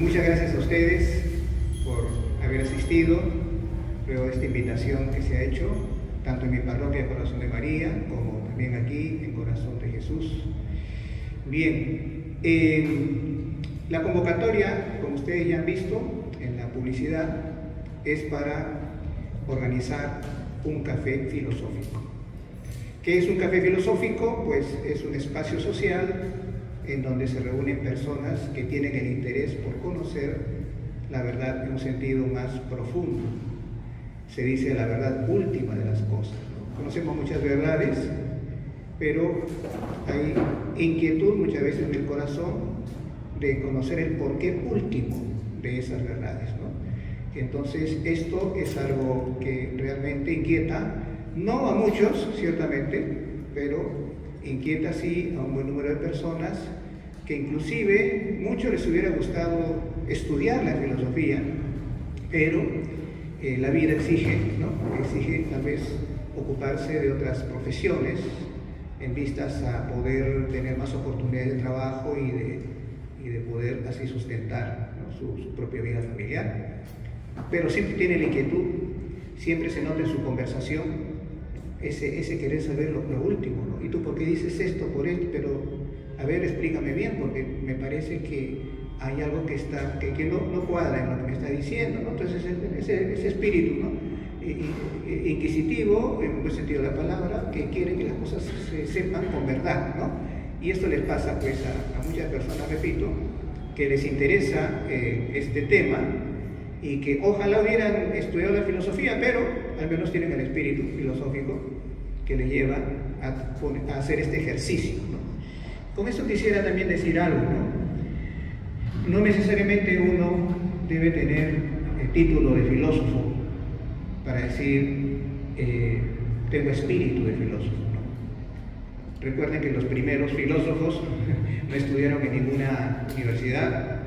muchas gracias a ustedes por haber asistido, luego de esta invitación que se ha hecho, tanto en mi parroquia Corazón de María, como también aquí en Corazón de Jesús. Bien, la convocatoria, como ustedes ya han visto en la publicidad, es para organizar un café filosófico. ¿Qué es un café filosófico? Pues es un espacio social en donde se reúnen personas que tienen el interés por conocer la verdad en un sentido más profundo. Se dice la verdad última de las cosas, ¿no? Conocemos muchas verdades, pero hay inquietud muchas veces en el corazón de conocer el porqué último de esas verdades, ¿no? Entonces esto es algo que realmente inquieta, no a muchos ciertamente, pero inquieta sí a un buen número de personas que inclusive muchos les hubiera gustado estudiar la filosofía, pero la vida exige, ¿no? Exige tal vez ocuparse de otras profesiones en vistas a poder tener más oportunidades de trabajo y de poder así sustentar, ¿no? su propia vida familiar. Pero siempre tiene la inquietud, siempre se nota en su conversación ese querer saber lo último, ¿no? ¿Y tú por qué dices esto, por esto? Pero, a ver, explícame bien, porque me parece que hay algo que no cuadra en lo que me está diciendo, ¿no? Entonces, ese espíritu, ¿no? Inquisitivo, en un buen sentido de la palabra, que quiere que las cosas se sepan con verdad, ¿no? Y esto les pasa, pues, a muchas personas, repito, que les interesa este tema, y que ojalá hubieran estudiado la filosofía, pero al menos tienen el espíritu filosófico que les lleva a hacer este ejercicio, ¿no? Con esto quisiera también decir algo, ¿no? No necesariamente uno debe tener el título de filósofo para decir tengo espíritu de filósofo, ¿no? Recuerden que los primeros filósofos no estudiaron en ninguna universidad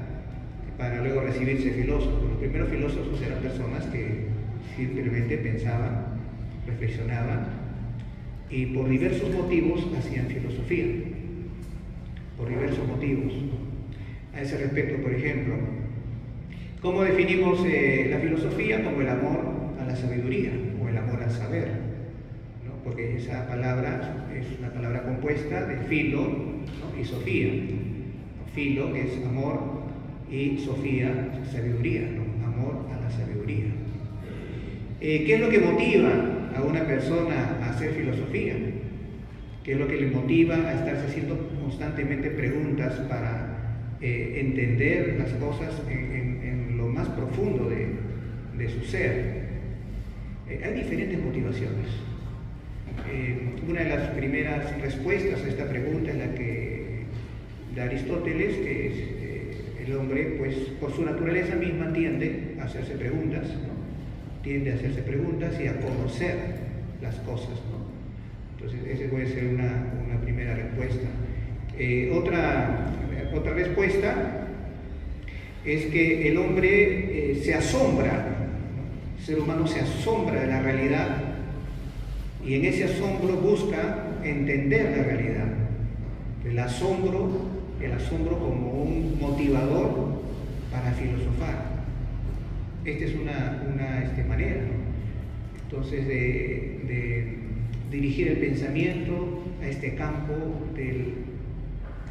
para luego recibirse filósofos. Los primeros filósofos eran personas que simplemente pensaban, reflexionaban y por diversos motivos hacían filosofía. Por diversos motivos. A ese respecto, por ejemplo, ¿cómo definimos la filosofía? Como el amor a la sabiduría o el amor al saber, ¿no? Porque esa palabra es una palabra compuesta de filo, ¿no? Y sofía. Filo es amor y sofía, sabiduría, ¿no? Amor a la sabiduría. ¿Qué es lo que motiva a una persona a hacer filosofía? ¿Qué es lo que le motiva a estarse haciendo constantemente preguntas para entender las cosas en lo más profundo de su ser? Hay diferentes motivaciones. Una de las primeras respuestas a esta pregunta es la que da Aristóteles, que es el hombre, pues por su naturaleza misma tiende a hacerse preguntas, ¿no? Tiende a hacerse preguntas y a conocer las cosas, ¿no? Entonces, esa puede ser una primera respuesta. Otra respuesta es que el hombre se asombra, ¿no? El ser humano se asombra de la realidad y en ese asombro busca entender la realidad. El asombro como un motivador para filosofar. Esta es una manera, ¿no? Entonces, de dirigir el pensamiento a este campo del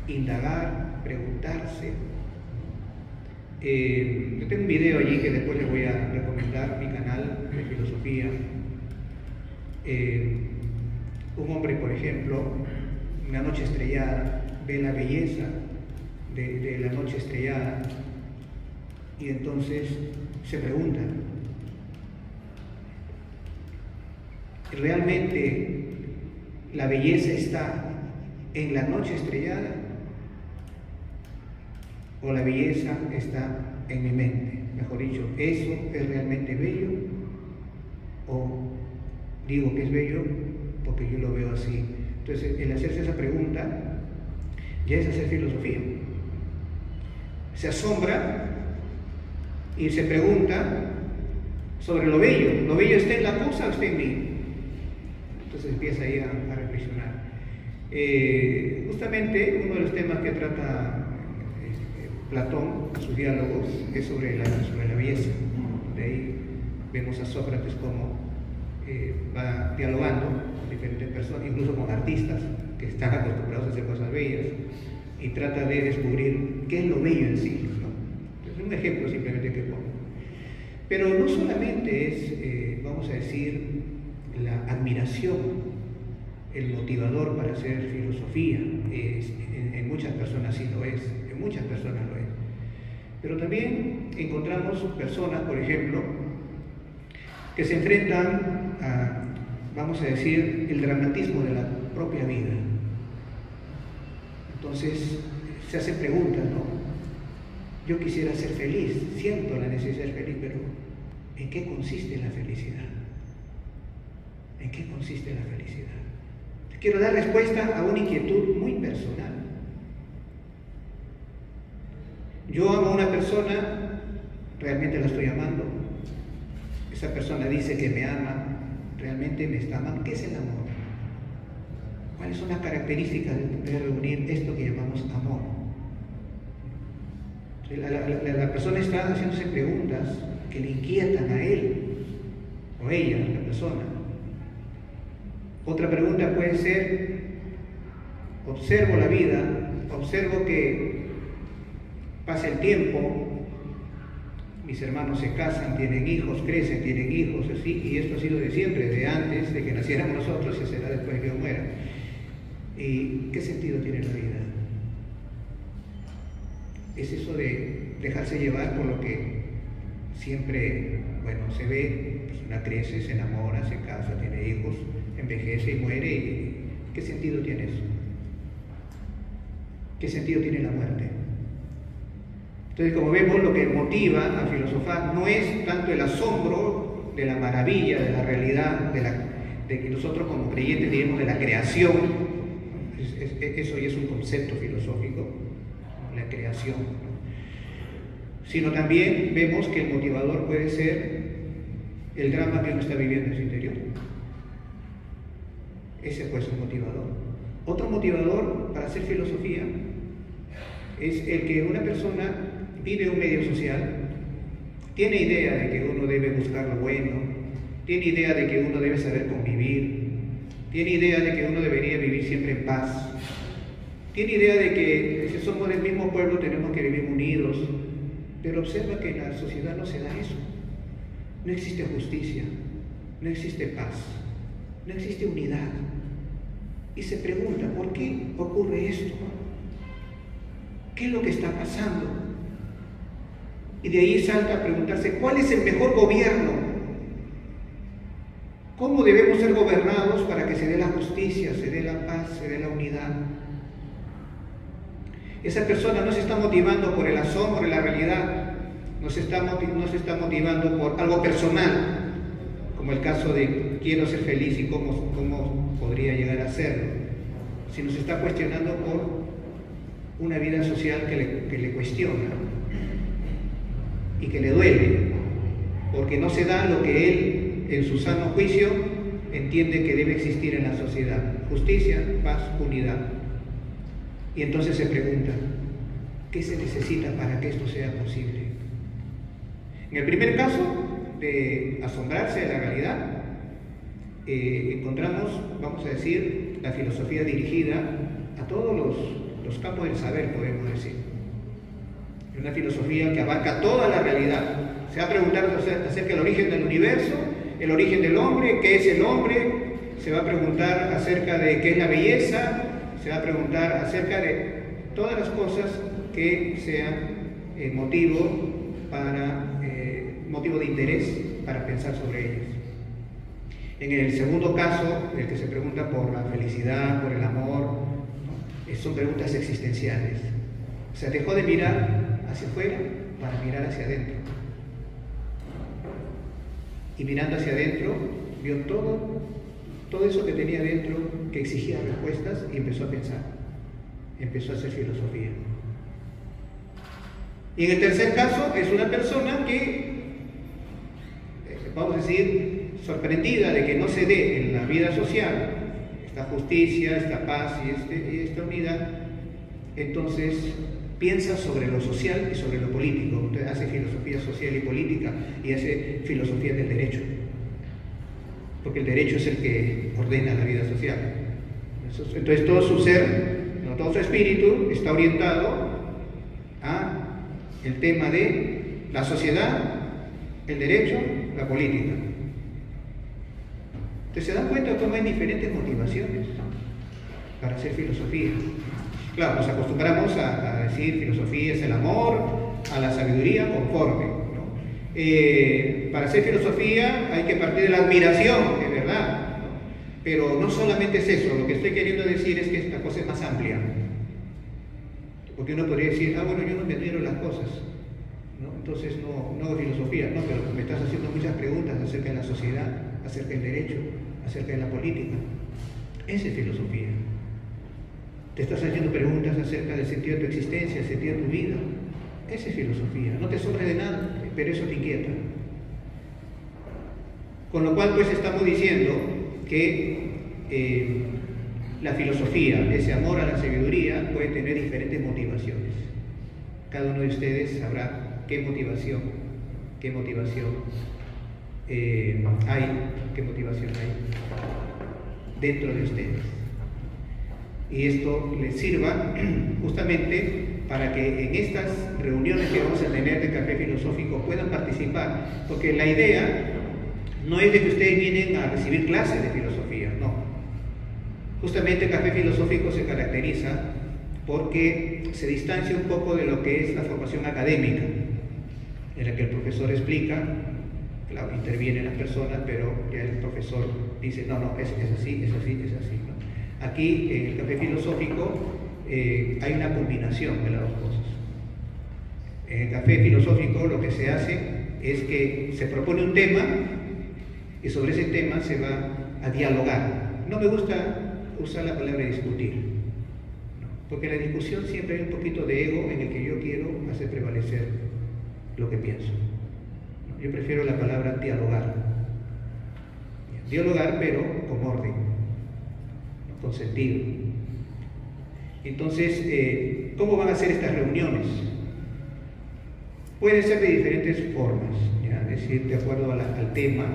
indagar, preguntarse. Yo tengo un video allí que después les voy a recomendar, mi canal de filosofía. Un hombre, por ejemplo, una noche estrellada, ve la belleza de la noche estrellada y entonces se pregunta, ¿realmente la belleza está en la noche estrellada o la belleza está en mi mente? Mejor dicho, ¿eso es realmente bello o digo que es bello porque yo lo veo así? Entonces, el hacerse esa pregunta ya es hacer filosofía. Se asombra y se pregunta sobre lo bello. ¿Lo bello está en la cosa o está en mí? Entonces empieza ahí a reflexionar. Justamente uno de los temas que trata Platón, en sus diálogos, es sobre la belleza. De ahí vemos a Sócrates como va dialogando con diferentes personas, incluso con artistas que están acostumbrados a hacer cosas bellas, y trata de descubrir qué es lo bello en sí, ¿no? Es un ejemplo simplemente que pongo. Pero no solamente es, vamos a decir, la admiración el motivador para hacer filosofía. En muchas personas sí lo es, en muchas personas lo es. Pero también encontramos personas, por ejemplo, que se enfrentan a, vamos a decir, el dramatismo de la propia vida. Entonces se hacen preguntas, ¿no? Yo quisiera ser feliz, siento la necesidad de ser feliz, pero ¿en qué consiste la felicidad? ¿En qué consiste la felicidad? Quiero dar respuesta a una inquietud muy personal. Yo amo a una persona, realmente la estoy amando. Esa persona dice que me ama, realmente me está amando. ¿Qué es el amor? ¿Cuáles son las características de reunir esto que llamamos amor? La persona está haciéndose preguntas que le inquietan a él o ella, la persona. Otra pregunta puede ser: observo la vida, observo que pasa el tiempo, mis hermanos se casan, tienen hijos, crecen, tienen hijos, así, y esto ha sido de siempre, de antes de que naciéramos nosotros, y será después de que yo muera. ¿Y qué sentido tiene la vida? Es eso de dejarse llevar por lo que siempre, bueno, se ve, la persona crece, se enamora, se casa, tiene hijos, envejece y muere. ¿Y qué sentido tiene eso? ¿Qué sentido tiene la muerte? Entonces, como vemos, lo que motiva a filosofar no es tanto el asombro de la maravilla, de la realidad, de que nosotros como creyentes digamos de la creación. Eso ya es un concepto filosófico, la creación, ¿no? Sino también vemos que el motivador puede ser el drama que uno está viviendo en su interior. Ese puede ser un motivador. Otro motivador para hacer filosofía es el que una persona vive un medio social, tiene idea de que uno debe buscar lo bueno, tiene idea de que uno debe saber convivir, tiene idea de que uno debería vivir siempre en paz, tiene idea de que si somos del mismo pueblo tenemos que vivir unidos, pero observa que en la sociedad no se da eso. No existe justicia, no existe paz, no existe unidad. Y se pregunta, ¿por qué ocurre esto? ¿Qué es lo que está pasando? Y de ahí salta a preguntarse, ¿cuál es el mejor gobierno? ¿Cómo debemos ser gobernados para que se dé la justicia, se dé la paz, se dé la unidad? Esa persona no se está motivando por el asombro de la realidad, no se está motivando por algo personal, como el caso de quiero ser feliz y cómo podría llegar a serlo, sino se está cuestionando por una vida social que le cuestiona y que le duele, porque no se da lo que él, en su sano juicio, entiende que debe existir en la sociedad: justicia, paz, unidad. Y entonces se pregunta, ¿qué se necesita para que esto sea posible? En el primer caso, de asombrarse de la realidad, encontramos, vamos a decir, la filosofía dirigida a todos los campos del saber, podemos decir. Es una filosofía que abarca toda la realidad. Se va a preguntar acerca del origen del universo, el origen del hombre, qué es el hombre, se va a preguntar acerca de qué es la belleza, se va a preguntar acerca de todas las cosas que sean motivo de interés para pensar sobre ellas. En el segundo caso, el que se pregunta por la felicidad, por el amor, ¿no? Son preguntas existenciales. O sea, dejó de mirar hacia afuera para mirar hacia adentro. Y mirando hacia adentro, vio todo eso que tenía dentro, que exigía respuestas, y empezó a pensar. Empezó a hacer filosofía. Y en el tercer caso, es una persona que, vamos a decir, sorprendida de que no se dé en la vida social esta justicia, esta paz y esta unidad, entonces piensa sobre lo social y sobre lo político. Entonces hace filosofía social y política y hace filosofía del derecho, porque el derecho es el que ordena la vida social. Entonces todo su ser, todo su espíritu está orientado a el tema de la sociedad, el derecho, la política. Entonces se dan cuenta de cómo hay diferentes motivaciones para hacer filosofía. Claro, nos acostumbramos a decir filosofía es el amor a la sabiduría conforme, ¿no? Para hacer filosofía hay que partir de la admiración, es verdad, ¿no? Pero no solamente es eso, lo que estoy queriendo decir es que esta cosa es más amplia. Porque uno podría decir, bueno, yo no me admiro las cosas, ¿no? Entonces no hago filosofía, no, pero me estás haciendo muchas preguntas acerca de la sociedad, acerca del derecho, acerca de la política. Esa es filosofía. Te estás haciendo preguntas acerca del sentido de tu existencia, el sentido de tu vida. Esa es filosofía. No te sobra de nada, pero eso te inquieta. Con lo cual, pues, estamos diciendo que la filosofía, ese amor a la sabiduría, puede tener diferentes motivaciones. Cada uno de ustedes sabrá qué motivación hay dentro de ustedes. Y esto les sirva justamente para que en estas reuniones que vamos a tener de Café Filosófico puedan participar, porque la idea no es de que ustedes vienen a recibir clases de filosofía, no. Justamente Café Filosófico se caracteriza porque se distancia un poco de lo que es la formación académica, en la que el profesor explica, claro, intervienen las personas, pero ya el profesor dice, no, es así, ¿no? Aquí, en el Café Filosófico, hay una combinación de las dos cosas. En el Café Filosófico lo que se hace es que se propone un tema y sobre ese tema se va a dialogar. No me gusta usar la palabra discutir, ¿no? Porque en la discusión siempre hay un poquito de ego en el que yo quiero hacer prevalecer lo que pienso, ¿no? Yo prefiero la palabra dialogar. Dialogar, pero con orden, ¿no? Con sentido. Entonces, ¿cómo van a ser estas reuniones? Pueden ser de diferentes formas, ¿ya? Es decir, de acuerdo al tema,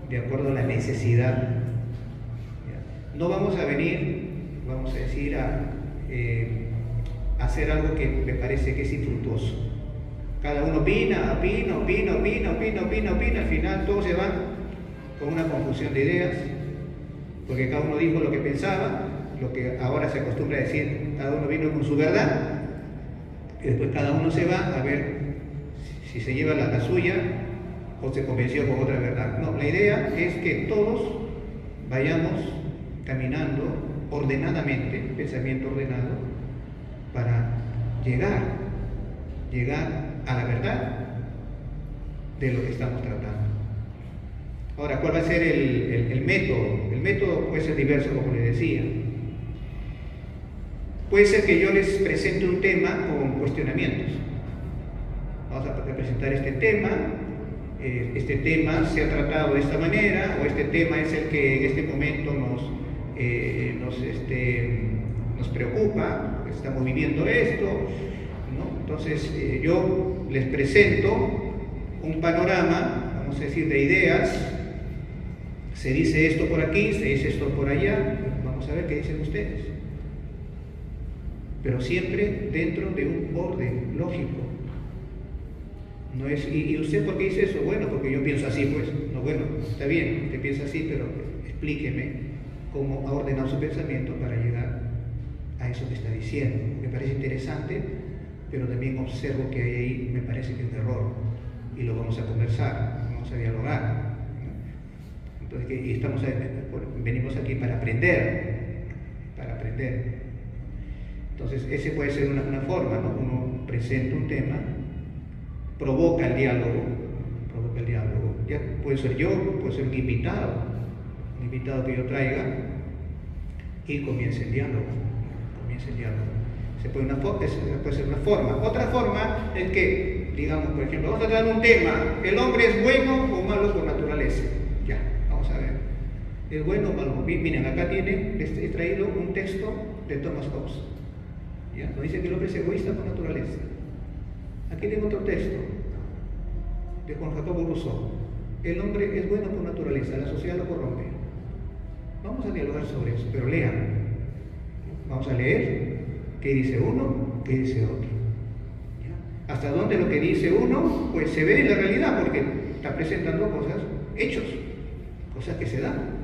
de acuerdo a la necesidad, ¿ya? No vamos a venir, vamos a decir, a hacer algo que me parece que es infructuoso. Cada uno opina, al final todos se van con una confusión de ideas, porque cada uno dijo lo que pensaba, lo que ahora se acostumbra a decir, cada uno vino con su verdad, y después cada uno se va a ver si se lleva la suya o se convenció con otra verdad. No, la idea es que todos vayamos caminando ordenadamente, pensamiento ordenado, para llegar a la verdad de lo que estamos tratando. Ahora, ¿cuál va a ser el método? El método puede ser diverso, como les decía. Puede ser que yo les presente un tema con cuestionamientos. Vamos a presentar este tema se ha tratado de esta manera, o este tema es el que en este momento nos preocupa, estamos viviendo esto, ¿no? Entonces yo les presento un panorama, vamos a decir, de ideas. Se dice esto por aquí, se dice esto por allá, vamos a ver qué dicen ustedes. Pero siempre dentro de un orden lógico. No es, ¿y usted por qué dice eso? Bueno, porque yo pienso así, pues. No, bueno, está bien, usted piensa así, pero explíqueme cómo ha ordenado su pensamiento para llegar a eso que está diciendo. Me parece interesante, pero también observo que hay ahí, me parece que es un error, y lo vamos a conversar, vamos a dialogar. Entonces, y venimos aquí para aprender. Entonces, ese puede ser una forma, ¿no? Uno presenta un tema, provoca el diálogo, ya puede ser yo, puede ser un invitado que yo traiga, y comienza el diálogo. Puede ser una forma. Otra forma es que, digamos, por ejemplo, vamos a tratar un tema, ¿el hombre es bueno o malo por naturaleza? Ya, vamos a ver. ¿Es bueno o malo? Miren, acá he traído un texto de Thomas Hobbes. ¿Ya? Nos dice que el hombre es egoísta por naturaleza. Aquí tengo otro texto de Juan Jacobo Rousseau. El hombre es bueno por naturaleza, la sociedad lo corrompe. Vamos a dialogar sobre eso, pero lean. Vamos a leer qué dice uno, qué dice otro. ¿Ya? Hasta dónde lo que dice uno, pues se ve en la realidad, porque está presentando cosas, hechos, cosas que se dan.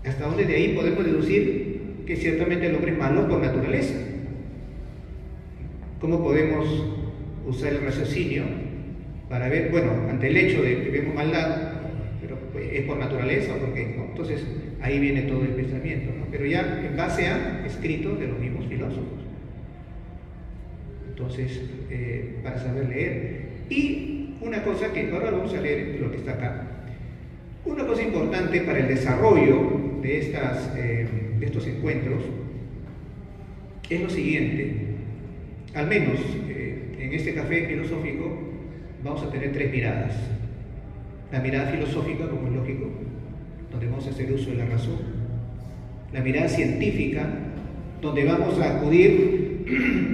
Hasta dónde de ahí podemos deducir que ciertamente el hombre es malo por naturaleza. ¿Cómo podemos usar el raciocinio para ver, bueno, ante el hecho de que vemos maldad, pero pues, es por naturaleza o por qué? ¿No? Entonces ahí viene todo el pensamiento, ¿no? Pero ya en base a escritos de los mismos filósofos. Entonces, para saber leer. Y una cosa que ahora vamos a leer, lo que está acá. Una cosa importante para el desarrollo de estos encuentros es lo siguiente. Al menos en este café filosófico vamos a tener tres miradas. La mirada filosófica, como es lógico, donde vamos a hacer uso de la razón. La mirada científica, donde vamos a acudir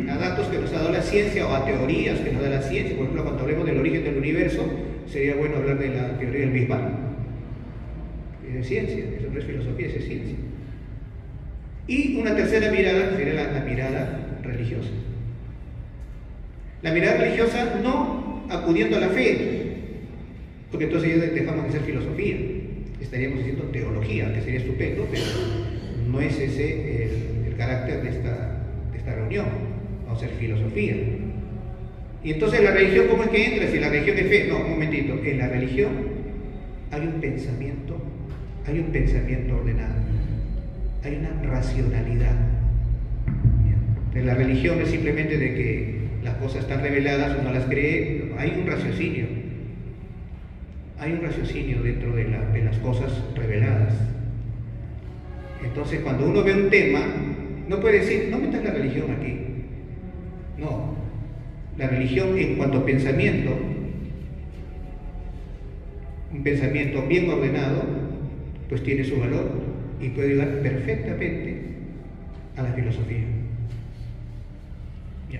a datos que nos ha dado la ciencia o a teorías que nos da la ciencia. Por ejemplo, cuando hablemos del origen del universo, sería bueno hablar de la teoría del Big Bang. Es de ciencia, eso no es filosofía, eso es ciencia. Y una tercera mirada sería la mirada religiosa. La mirada religiosa no acudiendo a la fe, porque entonces ya dejamos de ser filosofía, estaríamos haciendo teología, que sería estupendo, pero no es ese el carácter de esta reunión. Vamos a hacer filosofía. Y entonces la religión, ¿cómo es que entra? Si la religión es fe, no, un momentito, en la religión hay un pensamiento ordenado, hay una racionalidad. En la religión es simplemente de que las cosas están reveladas, uno las cree, hay un raciocinio dentro de las cosas reveladas. Entonces cuando uno ve un tema, no puede decir, no metas la religión aquí. No, la religión en cuanto a pensamiento, un pensamiento bien ordenado, pues tiene su valor y puede ayudar perfectamente a la filosofía.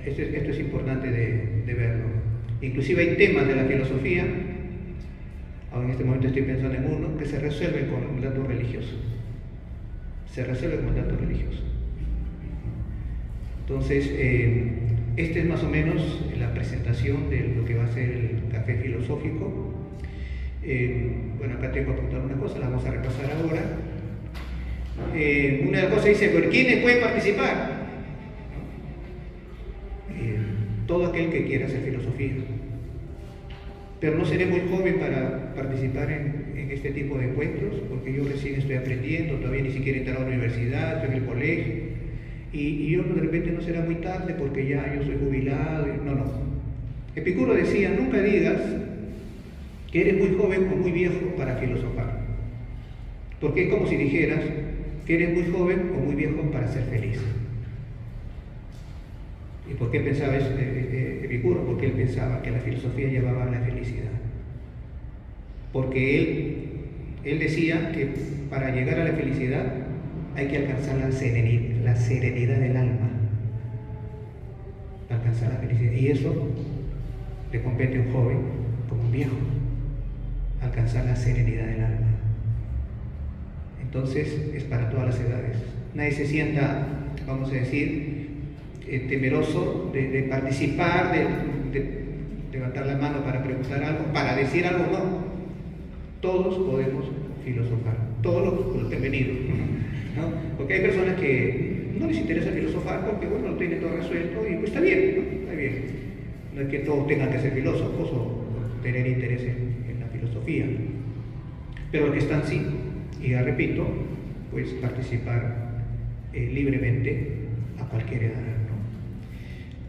Esto es importante de verlo. Inclusive hay temas de la filosofía, ahora en este momento estoy pensando en uno, que se resuelve con un dato religioso. Entonces, esta es más o menos la presentación de lo que va a ser el café filosófico. Bueno, acá tengo que apuntar una cosa, la vamos a repasar ahora. Una de las cosas dice, ¿por quiénes pueden participar? Todo aquel que quiera hacer filosofía. Pero no seré muy joven para participar en este tipo de encuentros, porque yo recién estoy aprendiendo, todavía ni siquiera he entrado a la universidad, estoy en el colegio, y yo de repente no será muy tarde porque ya yo soy jubilado. No. Epicuro decía, nunca digas que eres muy joven o muy viejo para filosofar, porque es como si dijeras que eres muy joven o muy viejo para ser feliz. ¿Y por qué pensaba eso Epicuro? Porque él pensaba que la filosofía llevaba a la felicidad. Porque él decía que para llegar a la felicidad hay que alcanzar la serenidad del alma. Alcanzar la felicidad. Y eso le compete a un joven como un viejo. Alcanzar la serenidad del alma. Entonces es para todas las edades. Nadie se sienta, vamos a decir, temeroso de participar, de levantar la mano para preguntar algo, para decir algo. No, todos podemos filosofar, todos los que han venido, ¿no? Porque hay personas que no les interesa filosofar porque bueno, lo tienen todo resuelto y pues está bien, ¿no? Está bien. No es que todos tengan que ser filósofos o tener interés en la filosofía, pero los que están sí, y ya repito, pues participar libremente a cualquier edad.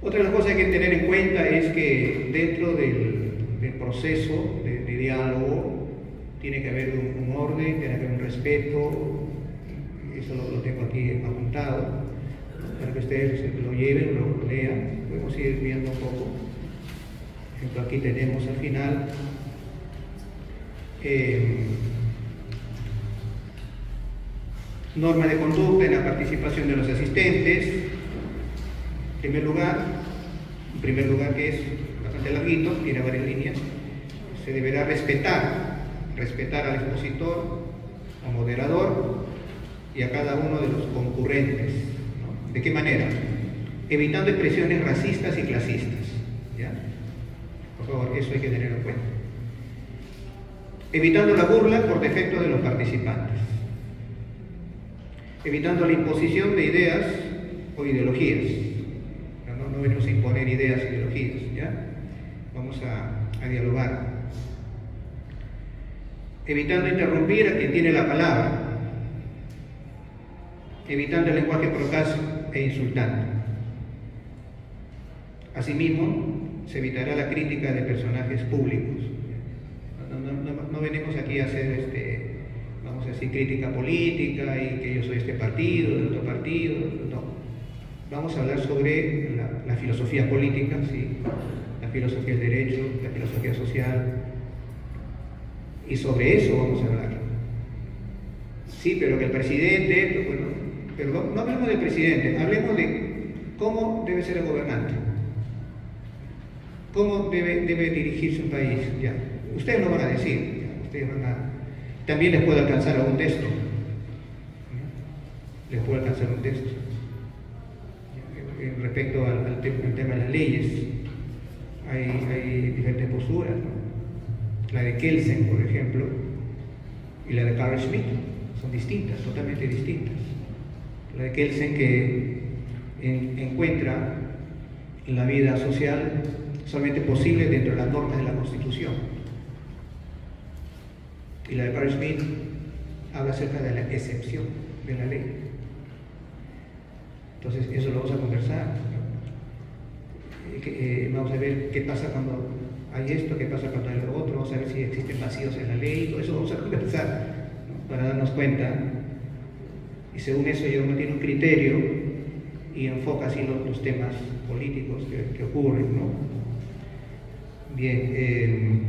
Otra de las cosas que hay que tener en cuenta es que dentro del proceso de diálogo tiene que haber un orden, tiene que haber un respeto. Eso lo tengo aquí apuntado para que ustedes lo lleven, lo lean. Podemos ir viendo un poco. Por ejemplo, aquí tenemos al final norma de conducta en la participación de los asistentes. En primer lugar que es bastante larguito, tiene varias líneas, se deberá respetar al expositor, al moderador y a cada uno de los concurrentes, ¿no? ¿De qué manera? Evitando expresiones racistas y clasistas, ¿ya? Por favor, eso hay que tener en cuenta. Evitando la burla por defecto de los participantes. Evitando la imposición de ideas o ideologías. No venimos a imponer ideas e ideologías, ¿ya? Vamos a dialogar. Evitando interrumpir a quien tiene la palabra. Evitando el lenguaje procaz e insultante. Asimismo, se evitará la crítica de personajes públicos. No venimos aquí a hacer, vamos a decir, crítica política y que yo soy este partido, de otro partido, no. Vamos a hablar sobre la filosofía política, ¿sí? La filosofía del derecho, la filosofía social, y sobre eso vamos a hablar. Sí, pero que el presidente, bueno, pero no hablemos del presidente, hablemos de cómo debe ser el gobernante, cómo debe dirigirse un país, ya. Ustedes lo van a decir, ya. Ustedes también les puede alcanzar algún texto, ¿ya? Les puede alcanzar un texto. Respecto al tema de las leyes, hay diferentes posturas, ¿no? La de Kelsen, por ejemplo, y la de Carl Schmitt son distintas, totalmente distintas. La de Kelsen que encuentra la vida social solamente posible dentro de las normas de la Constitución. Y la de Carl Schmitt habla acerca de la excepción de la ley. Entonces, eso lo vamos a conversar, ¿no? Vamos a ver qué pasa cuando hay esto, qué pasa cuando hay lo otro, vamos a ver si existen vacíos en la ley, todo eso vamos a conversar, ¿no? Para darnos cuenta. Y según eso, uno tiene un criterio y enfoca así los temas políticos que ocurren, ¿no? Bien,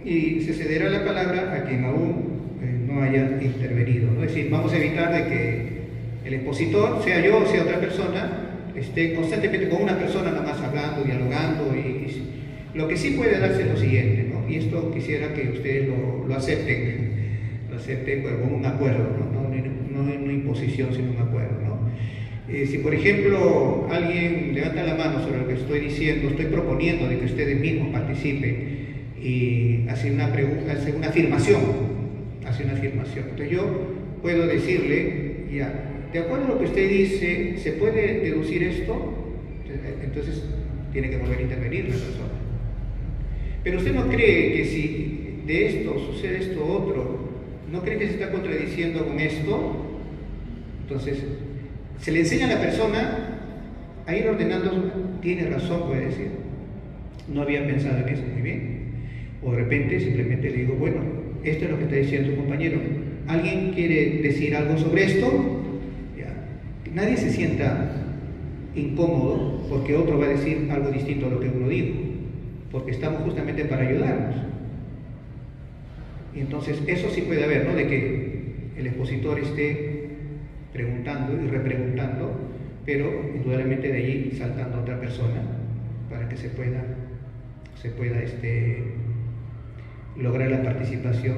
y se cederá la palabra a quien aún no haya intervenido, ¿no? Es decir, vamos a evitar de que el expositor, sea yo o sea otra persona, esté constantemente con una persona nada más hablando, dialogando, y lo que sí puede darse es lo siguiente, ¿no? Y esto quisiera que ustedes lo acepten con un acuerdo, ¿no? No una imposición, sino un acuerdo, ¿no? Si por ejemplo alguien levanta la mano sobre lo que estoy diciendo, estoy proponiendo de que ustedes mismos participen y hace una afirmación, entonces yo puedo decirle, ya, de acuerdo a lo que usted dice, ¿se puede deducir esto? Entonces tiene que volver a intervenir la persona. Pero usted no cree que si de esto sucede esto otro, ¿no cree que se está contradiciendo con esto? Entonces, se le enseña a la persona a ir ordenando, tiene razón, puede decir, no había pensado en eso, muy bien. O de repente simplemente le digo, bueno, esto es lo que está diciendo tu compañero, ¿alguien quiere decir algo sobre esto? Nadie se sienta incómodo porque otro va a decir algo distinto a lo que uno dijo, porque estamos justamente para ayudarnos. Y entonces eso sí puede haber, ¿no? De que el expositor esté preguntando y repreguntando, pero indudablemente de allí saltando a otra persona para que se pueda lograr la participación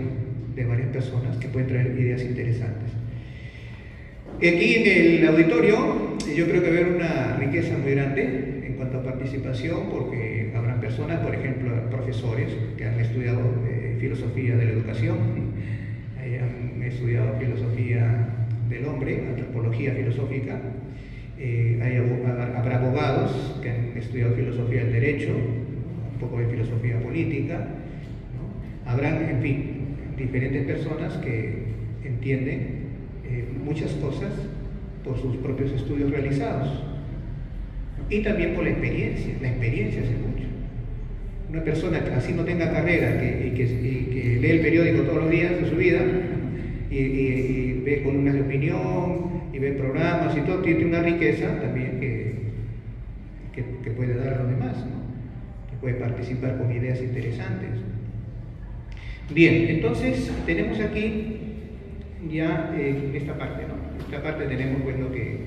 de varias personas que pueden traer ideas interesantes. Aquí en el auditorio yo creo que va a haber una riqueza muy grande en cuanto a participación, porque habrán personas, por ejemplo, profesores que han estudiado filosofía de la educación, han estudiado filosofía del hombre, antropología filosófica, habrá abogados que han estudiado filosofía del derecho, un poco de filosofía política, ¿no? Habrán, en fin, diferentes personas que entienden muchas cosas por sus propios estudios realizados y también por la experiencia hace mucho. Una persona que así no tenga carrera y que lee el periódico todos los días de su vida y ve columnas de opinión y ve programas y todo, tiene una riqueza también que puede dar a los demás, ¿no? Que puede participar con ideas interesantes. Bien, entonces tenemos aquí ya esta parte, ¿no? Esta parte tenemos, pues, lo que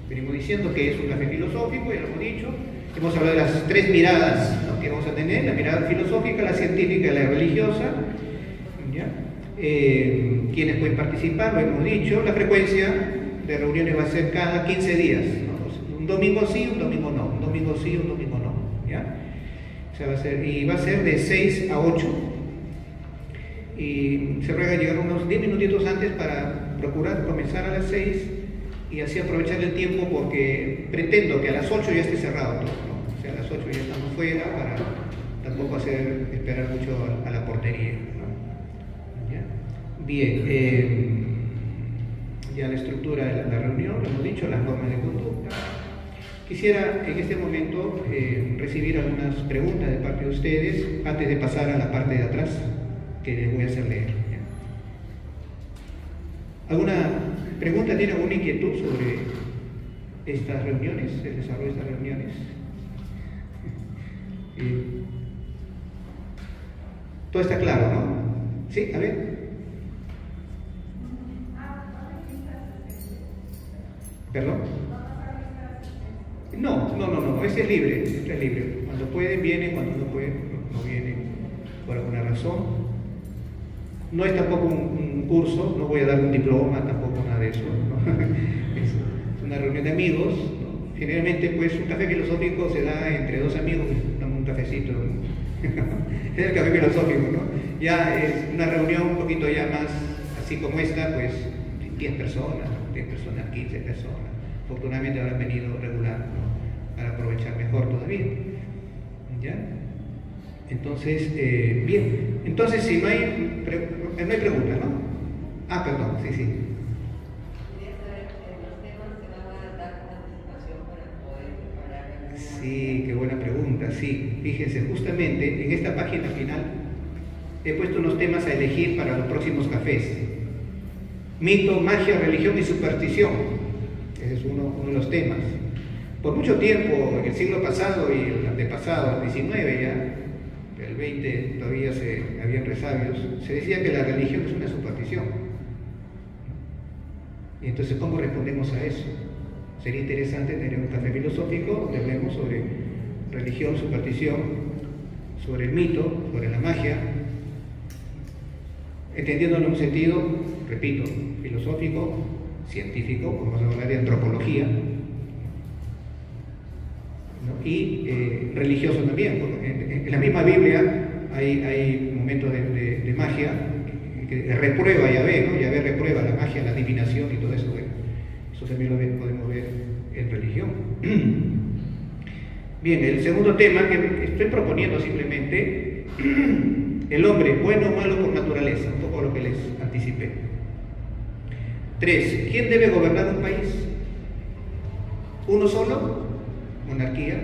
Venimos diciendo que es un café filosófico, ya lo hemos dicho. Hemos hablado de las tres miradas, ¿no?, que vamos a tener: la mirada filosófica, la científica y la religiosa. ¿Ya? ¿Quiénes pueden participar? Lo hemos dicho. La frecuencia de reuniones va a ser cada 15 días, ¿no? Un domingo sí, un domingo no. Un domingo sí, un domingo no. ¿Ya? O sea, va a ser de 6 a 8. Y se ruega llegar unos 10 minutitos antes para procurar comenzar a las 6 y así aprovechar el tiempo, porque pretendo que a las 8 ya esté cerrado todo, ¿no? O sea, a las 8 ya estamos fuera, para tampoco hacer esperar mucho a la portería, ¿no? ¿Ya? Bien, ya la estructura de la reunión, lo hemos dicho, las normas de conducta. Quisiera en este momento recibir algunas preguntas de parte de ustedes antes de pasar a la parte de atrás que les voy a hacer leer. ¿Ya? ¿Alguna pregunta? ¿Tiene alguna inquietud sobre estas reuniones, el desarrollo de estas reuniones? Todo está claro, ¿no? Sí, a ver. ¿Perdón? No, ese es libre, siempre es libre. Cuando pueden, vienen; cuando no pueden, no vienen por alguna razón. No es tampoco un curso, no voy a dar un diploma, tampoco nada de eso, ¿no? Es una reunión de amigos, ¿no? Generalmente, pues, un café filosófico se da entre dos amigos, un cafecito, ¿no? Es el café filosófico, ¿no? Ya es una reunión un poquito ya más, así como esta, pues, 10 personas, 15 personas. Afortunadamente habrán venido regular, ¿no?, para aprovechar mejor todavía. ¿Ya? Entonces, bien. Entonces, si no hay preguntas, ¿no? Ah, perdón, sí. Sí, qué buena pregunta. Sí, fíjense, justamente en esta página final he puesto unos temas a elegir para los próximos cafés: mito, magia, religión y superstición. Ese es uno de los temas. Por mucho tiempo, en el siglo pasado y el antepasado, el 19 ya, el 20 todavía habían resabios, se decía que la religión es una superstición. Y entonces, ¿cómo respondemos a eso? Sería interesante tener un café filosófico donde hablemos sobre religión, superstición, sobre el mito, sobre la magia, entendiéndolo en un sentido, repito, filosófico, científico, como vamos a hablar de antropología, ¿no? Y religioso también, porque en la misma Biblia hay momentos de magia que reprueba Yahvé, ¿no? Yahvé reprueba la magia, la adivinación y todo eso. Bueno, eso también lo podemos ver en religión. Bien, el segundo tema que estoy proponiendo simplemente: el hombre, bueno o malo por naturaleza, un poco lo que les anticipé. 3. ¿Quién debe gobernar un país? ¿Uno solo? Monarquía.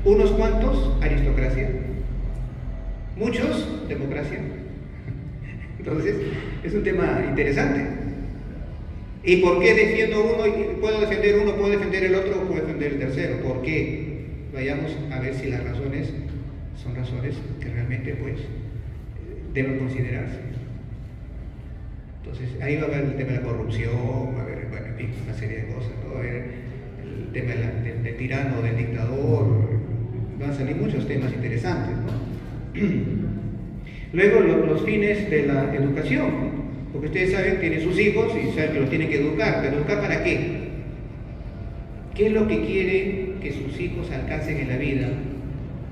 ¿Unos cuantos? Aristocracia. ¿Muchos? Democracia. Entonces, es un tema interesante. ¿Y por qué defiendo uno y puedo defender uno, puedo defender el otro o puedo defender el tercero? ¿Por qué? Vayamos a ver si las razones son razones que realmente, pues, deben considerarse. Entonces, ahí va a haber el tema de la corrupción, va a haber, bueno, en fin, una serie de cosas, ¿no? Va a haber el tema del tirano, del dictador, van a salir muchos temas interesantes, ¿no? Luego, los fines de la educación, porque ustedes saben, tienen sus hijos y saben que los tienen que educar, pero ¿educar para qué? ¿Qué es lo que quieren que sus hijos alcancen en la vida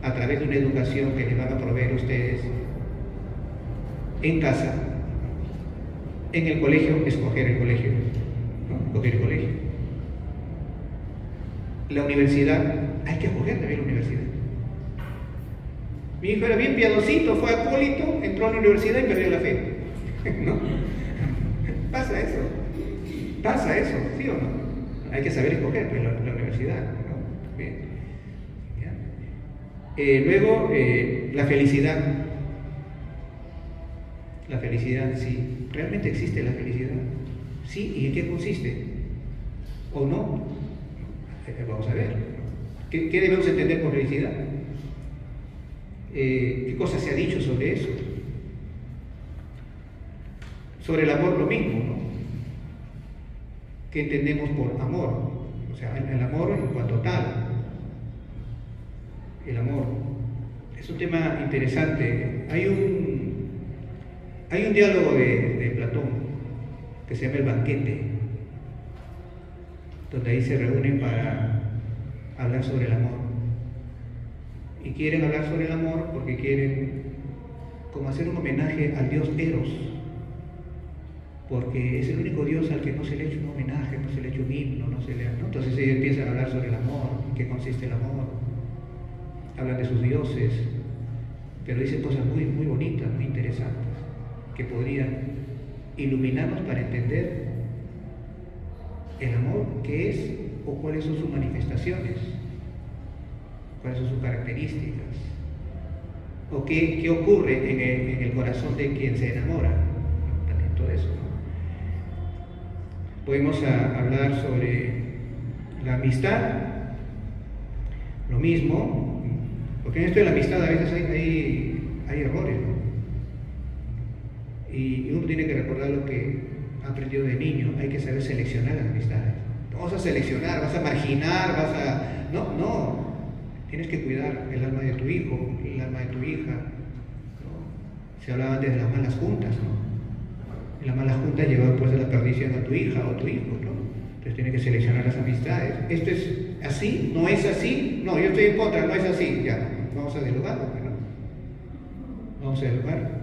a través de una educación que les van a proveer ustedes en casa? En el colegio, escoger el colegio, ¿no? Escoger el colegio. La universidad, hay que escoger también la universidad. Mi hijo era bien piadosito, fue acólito, entró a la universidad y perdió la fe, ¿no? Pasa eso, ¿sí o no? Hay que saber escoger, pues, la universidad, ¿no? Bien. ¿Ya? Luego, la felicidad. La felicidad, sí. ¿Realmente existe la felicidad? Sí, ¿y en qué consiste? ¿O no? Vamos a ver. ¿Qué debemos entender por felicidad? ¿Qué cosas se ha dicho sobre eso? Sobre el amor, lo mismo, ¿no? ¿Qué entendemos por amor? sea, el amor en cuanto tal. El amor es un tema interesante. Hay un diálogo de Platón que se llama El banquete, donde ahí se reúnen para hablar sobre el amor. Y quieren hablar sobre el amor porque quieren como hacer un homenaje al dios Eros, porque es el único dios al que no se le ha hecho un homenaje, no se le ha hecho un himno, ¿no? Entonces ellos empiezan a hablar sobre el amor, en qué consiste el amor, hablan de sus dioses, pero dicen cosas muy, muy bonitas, muy interesantes, que podrían iluminarnos para entender el amor, qué es o cuáles son sus manifestaciones, cuáles son sus características, o qué ocurre en el corazón de quien se enamora, ¿no? También todo eso, ¿no? Podemos hablar sobre la amistad, lo mismo, porque en esto de la amistad a veces hay errores, ¿no? Y uno tiene que recordar lo que ha aprendido de niño, hay que saber seleccionar las amistades. No vas a seleccionar, vas a marginar, no, tienes que cuidar el alma de tu hijo, el alma de tu hija, ¿no? Se hablaba antes de las malas juntas, ¿no? Y las malas juntas llevan pues a la perdición a tu hija o a tu hijo, ¿no? Entonces tienes que seleccionar las amistades. ¿Esto es así? ¿No es así? No, yo estoy en contra, no es así. Ya, vamos a dialogarlo, ¿no? Vamos a dialogar.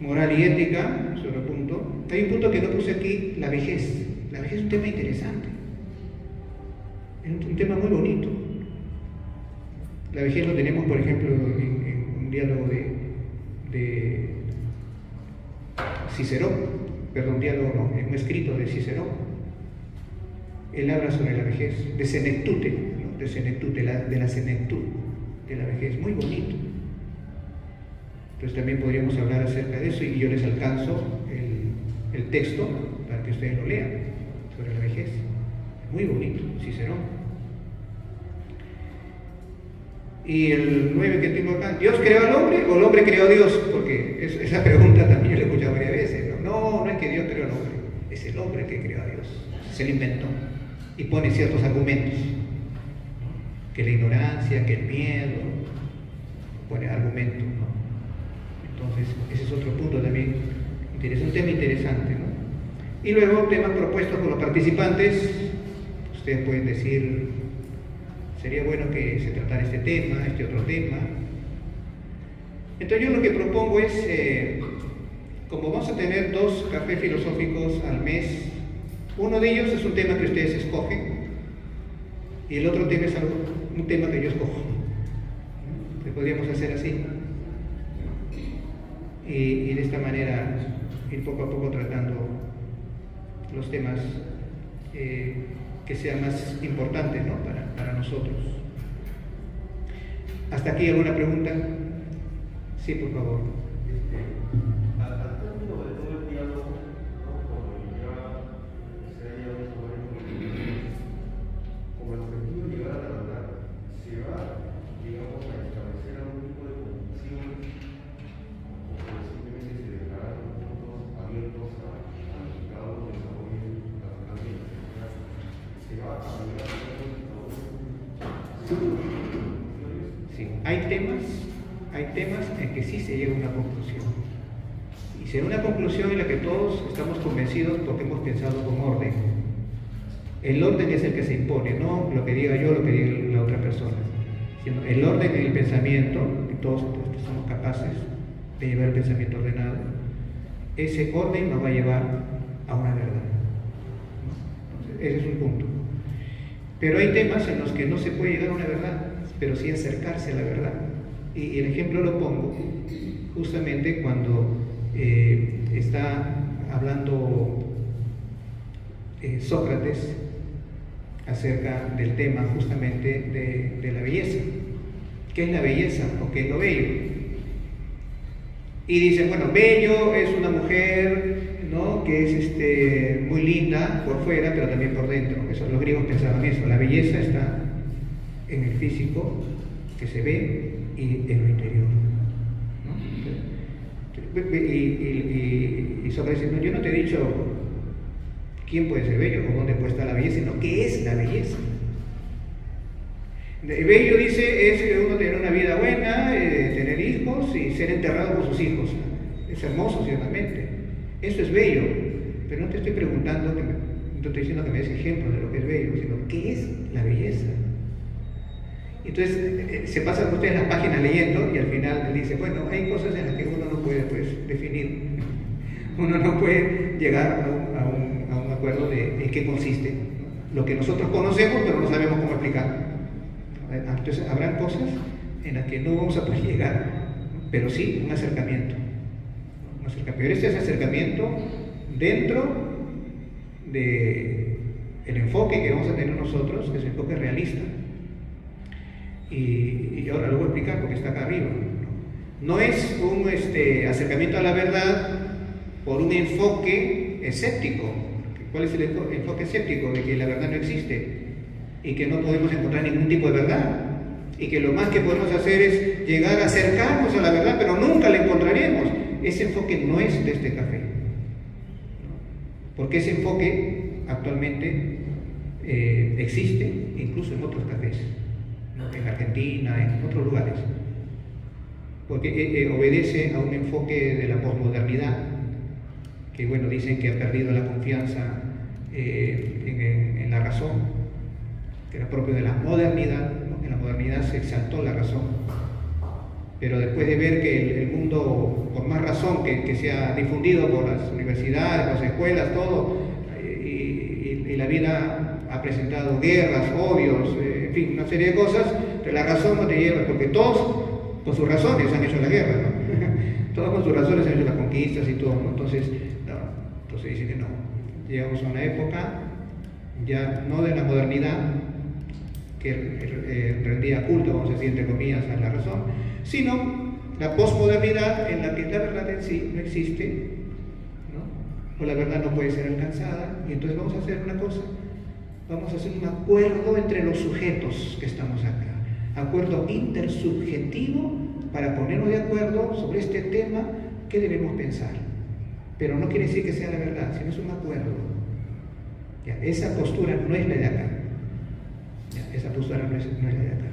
Moral y ética, es otro punto. Hay un punto que no puse aquí, la vejez. La vejez es un tema interesante. Es un tema muy bonito. La vejez lo tenemos, por ejemplo, en un diálogo de Cicerón, perdón, diálogo no, en un escrito de Cicerón. Él habla sobre la vejez, de senectute, ¿no? De senectute, de la senectud, de la vejez, muy bonito. Entonces también podríamos hablar acerca de eso y yo les alcanzo el texto para que ustedes lo lean sobre la vejez. Muy bonito, Cicerón. Y el 9 que tengo acá, ¿Dios creó al hombre o el hombre creó a Dios? Porque esa pregunta también la he escuchado varias veces. No es que Dios creó al hombre, es el hombre que creó a Dios. Se lo inventó y pone ciertos argumentos, ¿no? Que la ignorancia, que el miedo, pone argumentos, ¿no? Entonces, ese es otro punto también interesante, un tema interesante, ¿no? Y luego, temas propuestos por los participantes. Ustedes pueden decir, sería bueno que se tratara este tema, este otro tema. Entonces, yo lo que propongo es, como vamos a tener 2 cafés filosóficos al mes, uno de ellos es un tema que ustedes escogen y el otro tema es un tema que yo escojo. ¿No? Podríamos hacer así. Y de esta manera ir poco a poco tratando los temas que sean más importantes, ¿no? para nosotros. ¿Hasta aquí alguna pregunta? Sí, por favor. Al término de todo el diálogo, ¿no? Como ya se ha llegado a como el objetivo de llegar a la verdad, se va, digamos, a establecer algún tipo de conclusión o simplemente se declaran puntos abiertos a que cada uno desarrolle la verdad de la sociedad. Se va a llegar a Sí, hay temas en que sí se llega a una conclusión. Y será una conclusión en la que todos estamos convencidos porque hemos pensado con orden. El orden es el que se impone, no lo que diga yo, lo que diga la otra persona, sino el orden en el pensamiento, que todos somos capaces de llevar el pensamiento ordenado. Ese orden nos va a llevar a una verdad, ¿no? Entonces, ese es un punto. Pero hay temas en los que no se puede llegar a una verdad, pero sí acercarse a la verdad. Y el ejemplo lo pongo justamente cuando está hablando Sócrates acerca del tema justamente de la belleza. ¿Qué es la belleza o qué es lo bello? Y dicen, bueno, bello es una mujer, ¿no? Que es muy linda por fuera, pero también por dentro. Eso, los griegos pensaban eso. La belleza está en el físico, que se ve, y en lo interior, ¿no? Y Sócrates dice, no, yo no te he dicho quién puede ser bello o dónde puede estar la belleza, sino qué es la belleza. Bello, dice, es uno tener una vida buena, tener hijos y ser enterrado por sus hijos. Es hermoso, ciertamente. Eso es bello. Pero no te estoy preguntando, no te estoy diciendo que me des ejemplos de lo que es bello, sino qué es la belleza. Entonces, se pasan ustedes las páginas leyendo y al final dice, bueno, hay cosas en las que uno no puede definir. Uno no puede llegar a un acuerdo de en qué consiste. Lo que nosotros conocemos, pero no sabemos cómo explicar. Entonces, habrán cosas en las que no vamos a poder llegar, pero sí un acercamiento. Pero este es acercamiento dentro del enfoque que vamos a tener nosotros, que es el enfoque realista. Y ahora lo voy a explicar porque está acá arriba. No es un acercamiento a la verdad por un enfoque escéptico. ¿Cuál es el enfoque escéptico? De que la verdad no existe y que no podemos encontrar ningún tipo de verdad y que lo más que podemos hacer es llegar a acercarnos a la verdad, pero nunca la encontraremos. Ese enfoque no es de este café, porque ese enfoque actualmente existe incluso en otros cafés, en Argentina, en otros lugares, porque obedece a un enfoque de la posmodernidad, que bueno, dicen que ha perdido la confianza en la razón, que era propio de la modernidad, ¿no? En la modernidad se exaltó la razón, pero después de ver que el mundo, por más razón que se ha difundido por las universidades, las escuelas, todo, y la vida ha presentado guerras, odios, en fin, una serie de cosas, pero la razón no te lleva, porque todos con sus razones han hecho la guerra, ¿no? Todos con sus razones han hecho las conquistas y todo, ¿no? Entonces dice que no, llegamos a una época ya no de la modernidad, que rendía culto, vamos a decir, entre comillas, a la razón, sino la posmodernidad en la que la verdad en sí no existe, ¿no? O la verdad no puede ser alcanzada, y entonces vamos a hacer una cosa, vamos a hacer un acuerdo entre los sujetos que estamos acá, acuerdo intersubjetivo para ponernos de acuerdo sobre este tema que debemos pensar, pero no quiere decir que sea la verdad, sino es un acuerdo. Ya, esa postura no es la de acá. Esa postura no es la de acá.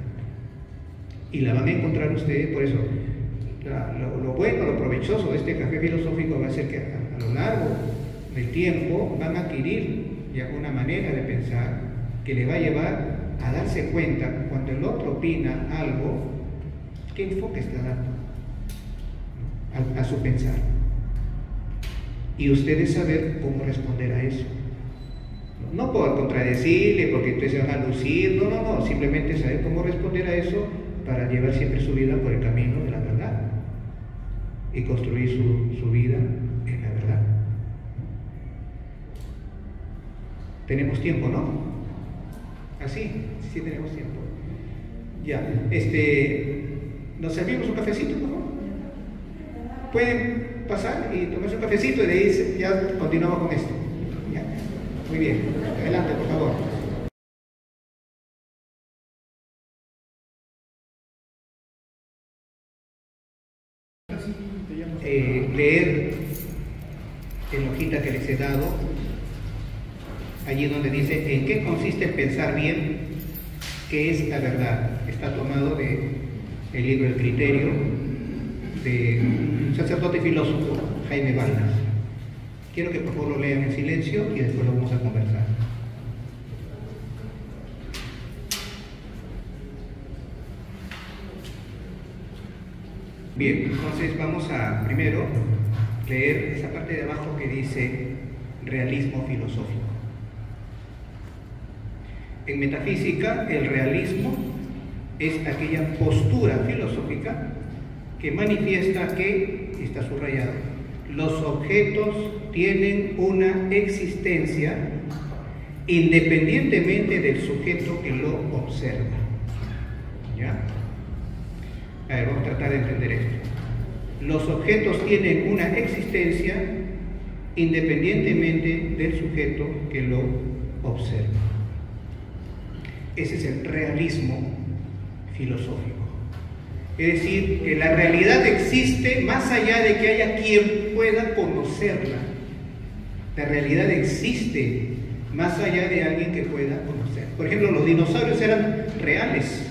Y la van a encontrar ustedes, por eso, lo bueno, lo provechoso de este café filosófico va a ser que a lo largo del tiempo van a adquirir ya una manera de pensar que le va a llevar a darse cuenta cuando el otro opina algo, qué enfoque está dando a su pensar. Y ustedes saber cómo responder a eso. No por contradecirle, porque entonces se van a lucir, no, simplemente saber cómo responder a eso para llevar siempre su vida por el camino de la verdad y construir su vida en la verdad. Tenemos tiempo, ¿no? Así, sí tenemos tiempo. Ya, ¿nos servimos un cafecito, por favor? Pueden pasar y tomarse un cafecito y de ahí ya continuamos con esto. Ya. Muy bien, adelante, por favor. Leer en la hojita que les he dado, allí donde dice en qué consiste el pensar bien, qué es la verdad. Está tomado del libro El Criterio de un sacerdote y filósofo, Jaime Balnas. Quiero que por favor lo lean en silencio y después lo vamos a conversar. Bien, entonces vamos a primero leer esa parte de abajo que dice realismo filosófico. En metafísica, el realismo es aquella postura filosófica que manifiesta que, está subrayado, los objetos tienen una existencia independientemente del sujeto que lo observa. ¿Ya? A ver, vamos a tratar de entender esto. Los objetos tienen una existencia independientemente del sujeto que lo observa. Ese es el realismo filosófico. Es decir, que la realidad existe más allá de que haya quien pueda conocerla. La realidad existe más allá de alguien que pueda conocer. Por ejemplo, los dinosaurios eran reales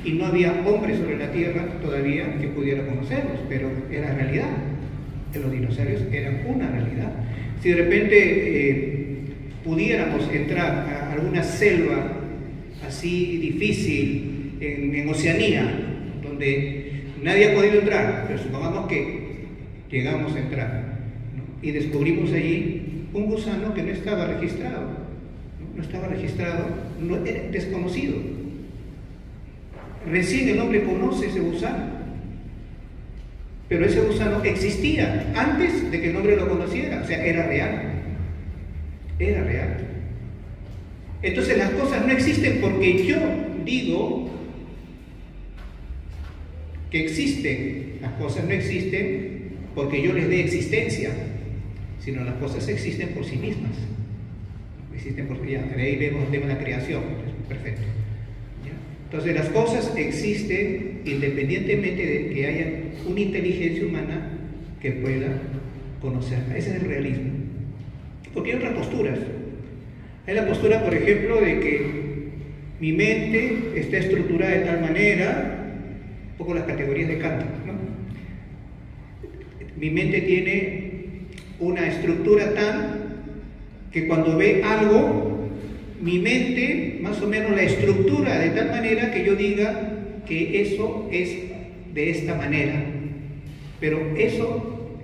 y no había hombre sobre la Tierra todavía que pudiera conocerlos, pero era realidad. Que los dinosaurios eran una realidad. Si de repente pudiéramos entrar a alguna selva así difícil en Oceanía, donde nadie ha podido entrar, pero supongamos que llegamos a entrar, ¿no? Y descubrimos allí un gusano que no estaba registrado, no estaba registrado, no, era desconocido. Recién el hombre conoce ese gusano, pero ese gusano existía antes de que el hombre lo conociera, o sea, era real. Era real. Entonces las cosas no existen porque yo digo que existen. Las cosas no existen porque yo les dé existencia, sino las cosas existen por sí mismas. Existen porque ya, de ahí vemos el tema de la creación. Perfecto. ¿Ya? Entonces las cosas existen independientemente de que haya una inteligencia humana que pueda conocerla. Ese es el realismo. Porque hay otras posturas. Hay la postura, por ejemplo, de que mi mente está estructurada de tal manera, un poco las categorías de Kant, ¿no? Mi mente tiene una estructura tal que cuando ve algo, mi mente más o menos la estructura de tal manera que yo diga que eso es de esta manera. Pero eso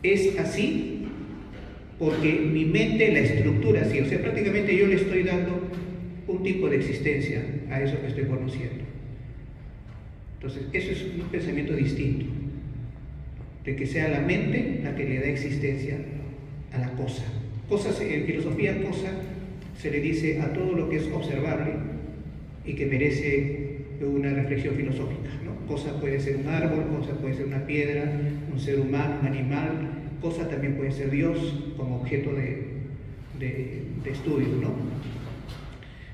es así porque mi mente la estructura así, o sea, prácticamente yo le estoy dando un tipo de existencia a eso que estoy conociendo. Entonces, eso es un pensamiento distinto, de que sea la mente la que le da existencia a la cosa. Cosas, en filosofía, cosa se le dice a todo lo que es observable y que merece una reflexión filosófica, ¿no? Cosa puede ser un árbol, cosa puede ser una piedra, un ser humano, un animal. Cosa también puede ser Dios como objeto de estudio, ¿no?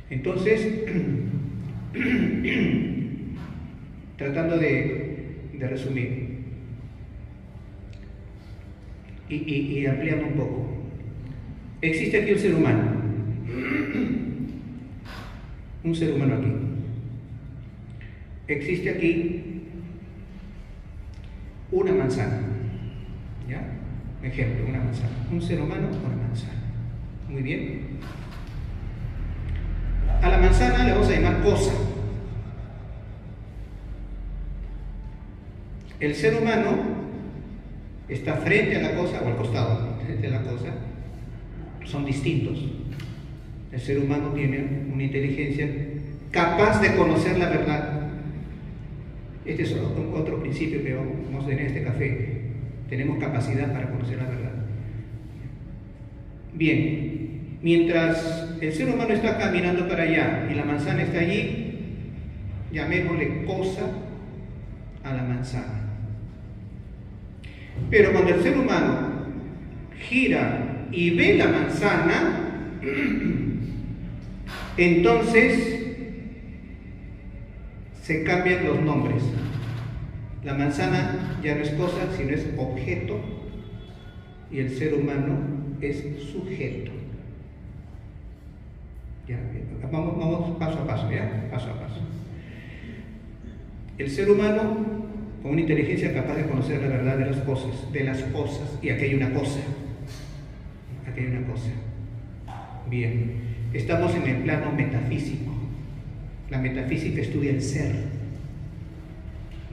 Entonces, tratando de resumir y ampliando un poco, existe aquí un ser humano aquí. Existe aquí una manzana, ¿ya? Ejemplo, una manzana. Un ser humano, una manzana. Muy bien. A la manzana le vamos a llamar cosa. El ser humano está frente a la cosa o al costado, frente a la cosa. Son distintos. El ser humano tiene una inteligencia capaz de conocer la verdad. Este es otro principio que vamos a tener en este café. Tenemos capacidad para conocer la verdad. Bien, mientras el ser humano está caminando para allá y la manzana está allí, llamémosle cosa a la manzana. Pero cuando el ser humano gira y ve la manzana, entonces se cambian los nombres. La manzana ya no es cosa, sino es objeto, y el ser humano es sujeto. Ya, vamos paso a paso, ¿ya? Paso a paso. El ser humano, con una inteligencia capaz de conocer la verdad de las cosas, y aquí hay una cosa. Aquí hay una cosa. Bien, estamos en el plano metafísico. La metafísica estudia el ser.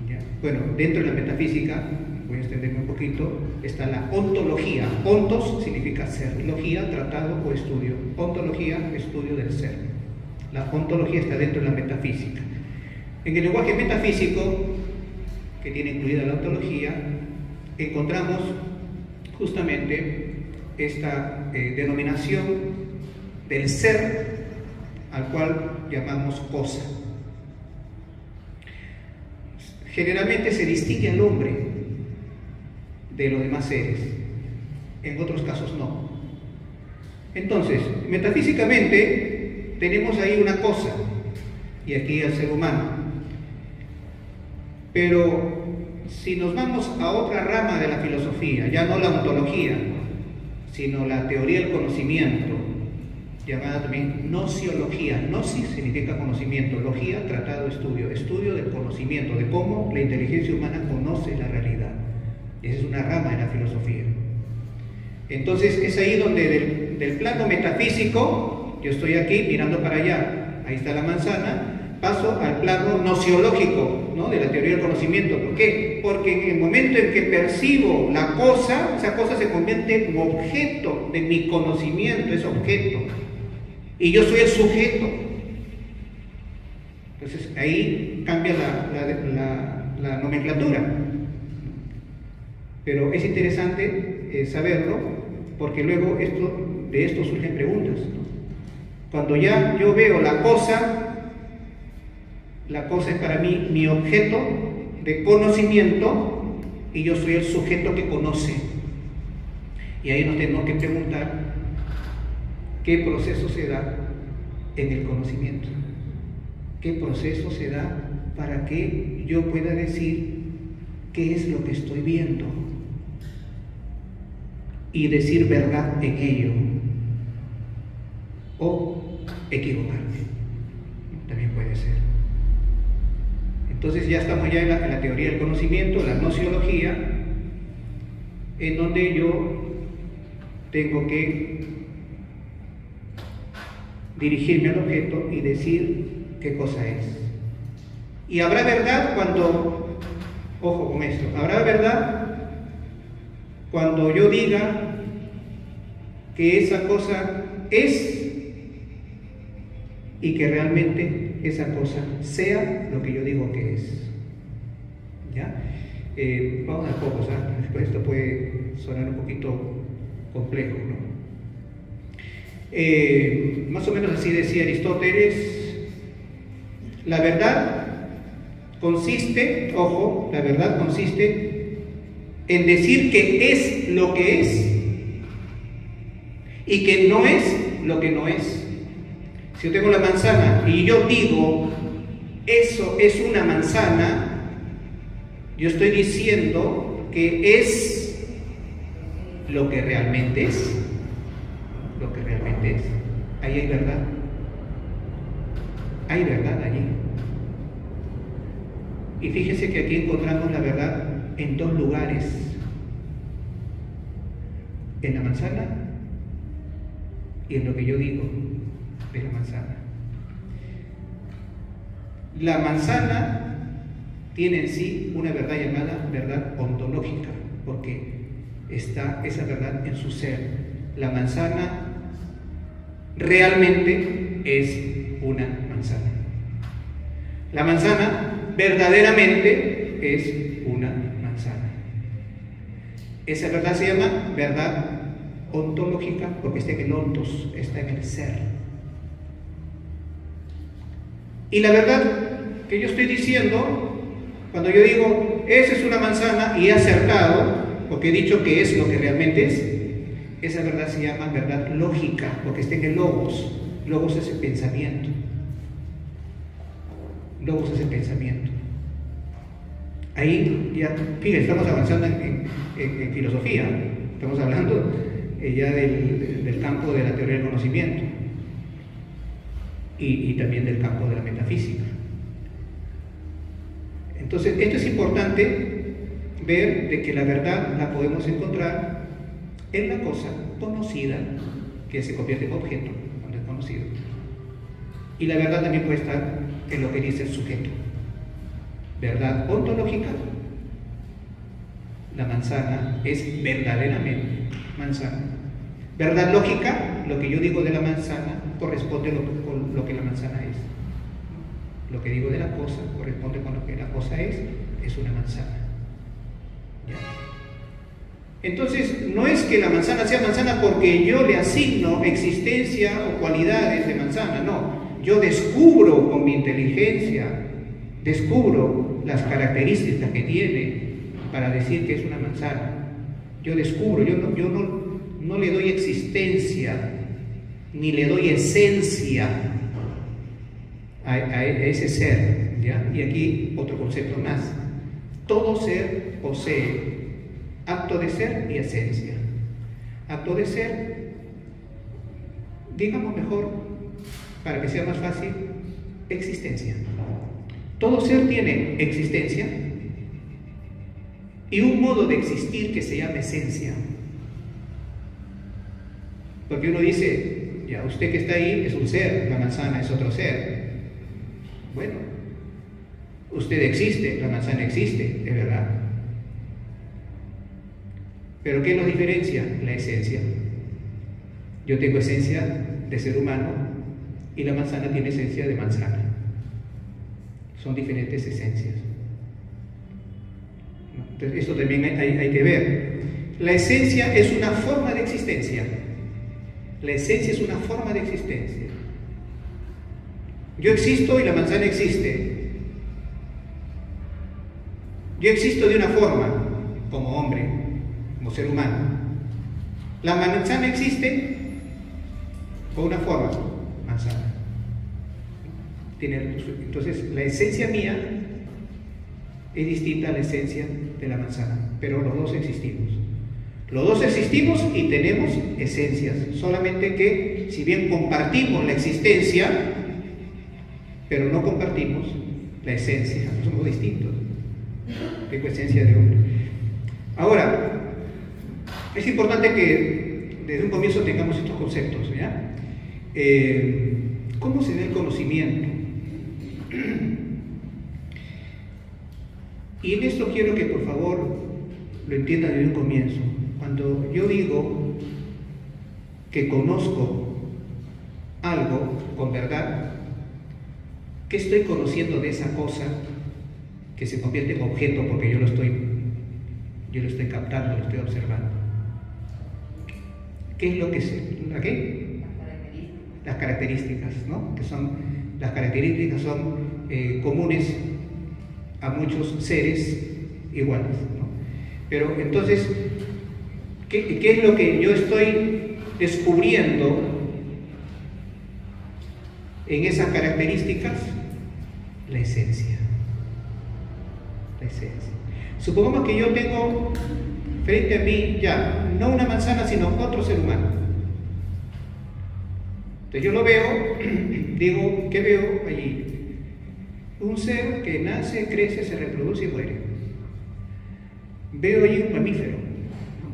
¿Ya? Bueno, dentro de la metafísica, voy a extenderme un poquito, está la ontología. Ontos significa ser, logía, tratado o estudio. Ontología, estudio del ser. La ontología está dentro de la metafísica. En el lenguaje metafísico, que tiene incluida la ontología, encontramos justamente esta denominación del ser, al cual llamamos cosa. Generalmente se distingue al hombre de los demás seres, en otros casos no. Entonces, metafísicamente tenemos ahí una cosa y aquí al ser humano. Pero si nos vamos a otra rama de la filosofía, ya no la ontología, sino la teoría del conocimiento, llamada también nociología. Gnosis significa conocimiento, logía, tratado, estudio del conocimiento, de cómo la inteligencia humana conoce la realidad. Esa es una rama de la filosofía. Entonces es ahí donde del plano metafísico, yo estoy aquí mirando para allá, ahí está la manzana, paso al plano nociológico, ¿no?, de la teoría del conocimiento. ¿Por qué? Porque en el momento en que percibo la cosa, esa cosa se convierte en objeto de mi conocimiento, es objeto. Y yo soy el sujeto. Entonces ahí cambia la nomenclatura. Pero es interesante saberlo, porque luego de esto surgen preguntas, ¿no? Cuando ya yo veo la cosa es para mí mi objeto de conocimiento y yo soy el sujeto que conoce. Y ahí nos tenemos que preguntar qué proceso se da en el conocimiento, qué proceso se da para que yo pueda decir qué es lo que estoy viendo y decir verdad en ello, o equivocarme, también puede ser. Entonces ya estamos ya en la teoría del conocimiento, la nociología, en donde yo tengo que dirigirme al objeto y decir qué cosa es. Y habrá verdad cuando, ojo con esto, habrá verdad cuando yo diga que esa cosa es y que realmente esa cosa sea lo que yo digo que es. ¿Ya? Vamos a poco, ¿sabes? Después esto puede sonar un poquito complejo, ¿no? Más o menos así decía Aristóteles: la verdad consiste, ojo, la verdad consiste en decir que es lo que es y que no es lo que no es. Si yo tengo la manzana y yo digo eso es una manzana, yo estoy diciendo que es lo que realmente es. Lo que realmente es. Ahí hay verdad. Hay verdad allí. Y fíjese que aquí encontramos la verdad en dos lugares: en la manzana y en lo que yo digo de la manzana. La manzana tiene en sí una verdad llamada verdad ontológica, porque está esa verdad en su ser. La manzana realmente es una manzana. La manzana verdaderamente es una manzana. Esa verdad se llama verdad ontológica porque está en el ontos, está en el ser. Y la verdad que yo estoy diciendo, cuando yo digo esa es una manzana y he acertado, porque he dicho que es lo que realmente es, esa verdad se llama verdad lógica porque está en el logos. Logos es el pensamiento. Logos es el pensamiento. Ahí ya, fíjense, estamos avanzando en filosofía, estamos hablando ya del campo de la teoría del conocimiento y también del campo de la metafísica. Entonces, esto es importante ver de que la verdad la podemos encontrar en la cosa conocida, que se convierte en objeto cuando es conocido. Y la verdad también puede estar en lo que dice el sujeto. Verdad ontológica: la manzana es verdaderamente manzana. Verdad lógica: lo que yo digo de la manzana corresponde con lo que la manzana es. Lo que digo de la cosa corresponde con lo que la cosa es una manzana. ¿Ya? Entonces, no es que la manzana sea manzana porque yo le asigno existencia o cualidades de manzana, no. Yo descubro con mi inteligencia, descubro las características que tiene para decir que es una manzana. Yo descubro, yo no le doy existencia, ni le doy esencia a ese ser, ¿ya? Y aquí otro concepto más: todo ser posee acto de ser y esencia. Acto de ser, digamos mejor, para que sea más fácil, existencia. Todo ser tiene existencia y un modo de existir que se llama esencia. Porque uno dice, ya, usted que está ahí es un ser, la manzana es otro ser. Bueno, usted existe, la manzana existe, es verdad. Pero ¿qué nos diferencia? La esencia. Yo tengo esencia de ser humano y la manzana tiene esencia de manzana. Son diferentes esencias. Entonces, esto también hay que ver. La esencia es una forma de existencia. La esencia es una forma de existencia. Yo existo y la manzana existe. Yo existo de una forma, como hombre, como ser humano. La manzana existe con una forma, manzana. Entonces, la esencia mía es distinta a la esencia de la manzana, pero los dos existimos. Los dos existimos y tenemos esencias, solamente que si bien compartimos la existencia, pero no compartimos la esencia, somos distintos. Tengo esencia de hombre. Ahora, es importante que desde un comienzo tengamos estos conceptos, ¿ya? ¿Cómo se da el conocimiento? Y en esto quiero que por favor lo entiendan desde un comienzo. Cuando yo digo que conozco algo con verdad, ¿qué estoy conociendo de esa cosa que se convierte en objeto porque yo lo estoy captando, lo estoy observando? ¿Qué es lo que sé? ¿La qué? Las características, ¿no? Las características son comunes a muchos seres iguales, ¿no? Pero entonces, ¿qué es lo que yo estoy descubriendo en esas características? La esencia. La esencia. Supongamos que yo tengo frente a mí ya, no una manzana, sino otro ser humano. Entonces yo lo veo, digo, ¿qué veo allí? Un ser que nace, crece, se reproduce y muere. Veo allí un mamífero.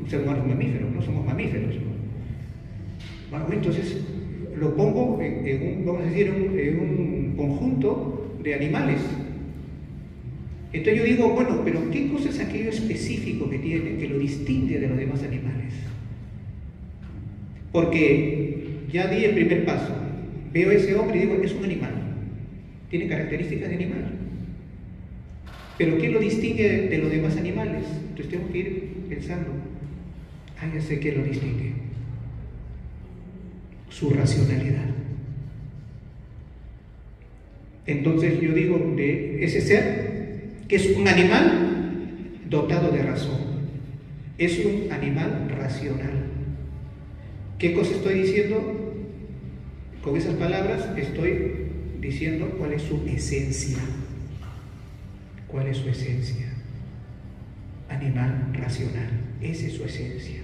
Un ser humano es un mamífero, no somos mamíferos, ¿no? Bueno, entonces lo pongo vamos a decir, en un conjunto de animales. Entonces yo digo, bueno, pero ¿qué cosa es aquello específico que tiene, que lo distingue de los demás animales? Porque ya di el primer paso. Veo a ese hombre y digo, es un animal. Tiene características de animal. Pero ¿qué lo distingue de los demás animales? Entonces tengo que ir pensando, ya sé qué lo distingue. Su racionalidad. Entonces yo digo de ese ser que es un animal dotado de razón. Es un animal racional. ¿Qué cosa estoy diciendo? Con esas palabras estoy diciendo cuál es su esencia. ¿Cuál es su esencia? Animal racional. Esa es su esencia.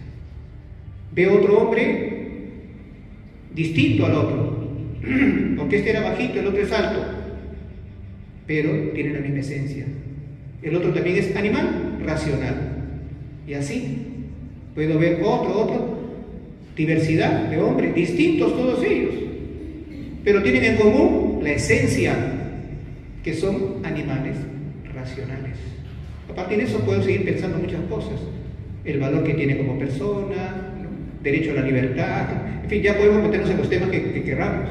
Veo otro hombre distinto al otro, porque este era bajito, el otro es alto, pero tiene la misma esencia. El otro también es animal racional. Y así puedo ver otro, diversidad de hombres, distintos todos ellos, pero tienen en común la esencia, que son animales racionales. A partir de eso puedo seguir pensando muchas cosas. El valor que tiene como persona, derecho a la libertad, en fin, ya podemos meternos en los temas que queramos,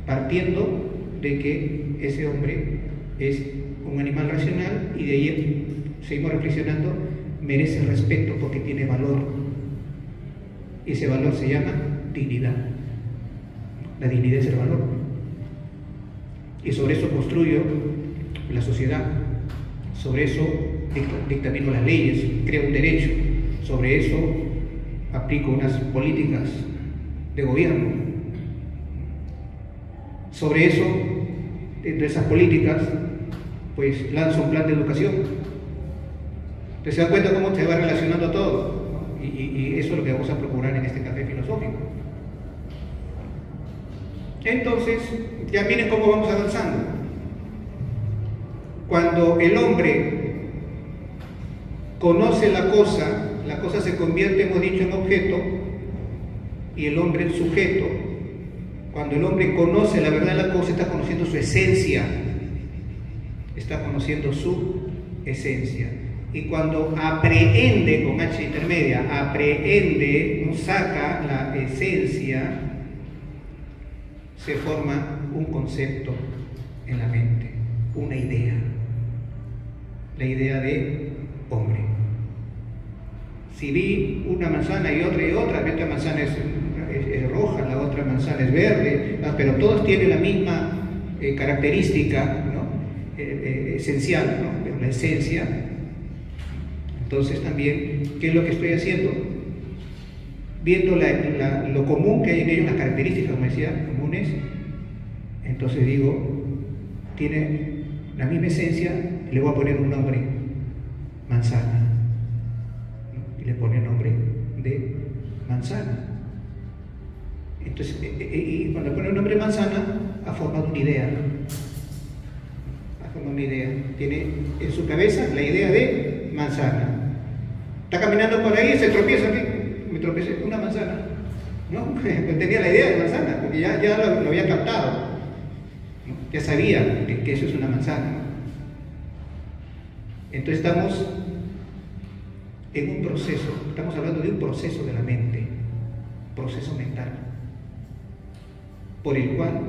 partiendo de que ese hombre es un animal racional y de ahí seguimos reflexionando, merece respeto porque tiene valor. Y ese valor se llama dignidad. La dignidad es el valor. Y sobre eso construyo la sociedad, sobre eso dictamino las leyes, creo un derecho, sobre eso aplico unas políticas de gobierno. Sobre eso, entre esas políticas, pues lanzo un plan de educación. Entonces se dan cuenta cómo se va relacionando todo, ¿no? Y eso es lo que vamos a procurar en este café filosófico. Entonces, ya miren cómo vamos avanzando. Cuando el hombre conoce la cosa se convierte, hemos dicho, en objeto y el hombre en sujeto. Cuando el hombre conoce la verdad de la cosa, está conociendo su esencia. Está conociendo su esencia. Y cuando aprehende, con H intermedia, aprehende, saca la esencia, se forma un concepto en la mente, una idea. La idea de hombre. Si vi una manzana y otra, esta manzana es roja, la otra manzana es verde, pero todas tienen la misma característica, ¿no? Esencial, ¿no? Pero la esencia. Entonces también, ¿qué es lo que estoy haciendo? Viendo lo común que hay en ellos, las características, como decía, comunes, entonces digo, tiene la misma esencia, le voy a poner un nombre, manzana, ¿no? Y le pone el nombre de manzana. Entonces, y cuando le pone el nombre manzana, ha formado una idea. Ha formado una idea. Tiene en su cabeza la idea de manzana. Está caminando por ahí y se tropieza aquí. Me tropecé con una manzana. ¿No? Tenía la idea de manzana, porque ya lo había captado. ¿No? Ya sabía que eso es una manzana. ¿No? Entonces estamos en un proceso, estamos hablando de un proceso de la mente, proceso mental, por el cual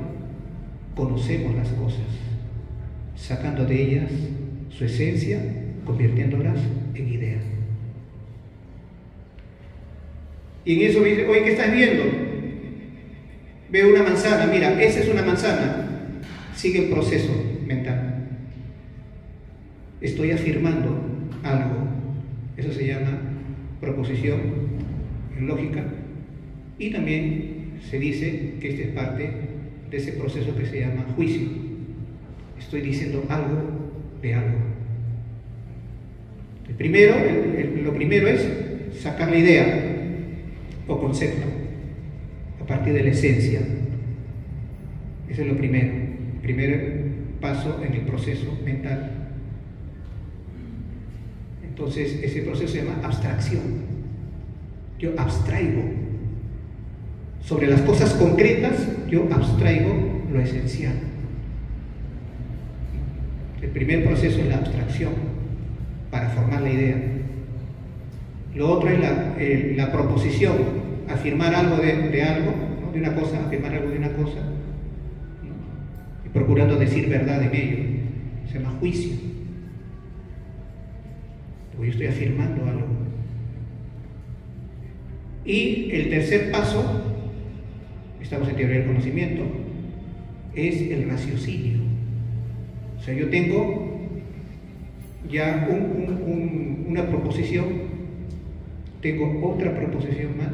conocemos las cosas, sacando de ellas su esencia, convirtiéndolas en idea. Y en eso me dice, oye, ¿qué estás viendo? Veo una manzana, mira, esa es una manzana. Sigue el proceso mental. Estoy afirmando algo. Eso se llama proposición en lógica. Y también se dice que esta es parte de ese proceso que se llama juicio. Estoy diciendo algo de algo. Lo primero es sacar la idea o concepto a partir de la esencia. Ese es lo primero, el primer paso en el proceso mental. Entonces ese proceso se llama abstracción. Yo abstraigo sobre las cosas concretas, yo abstraigo lo esencial. El primer proceso es la abstracción para formar la idea. Lo otro es la proposición, afirmar algo de algo, ¿no? De una cosa, afirmar algo de una cosa, ¿no? Y procurando decir verdad en ello. Se llama juicio. Porque yo estoy afirmando algo. Y el tercer paso, estamos en teoría del conocimiento, es el raciocinio. O sea, yo tengo ya una proposición, tengo otra proposición más,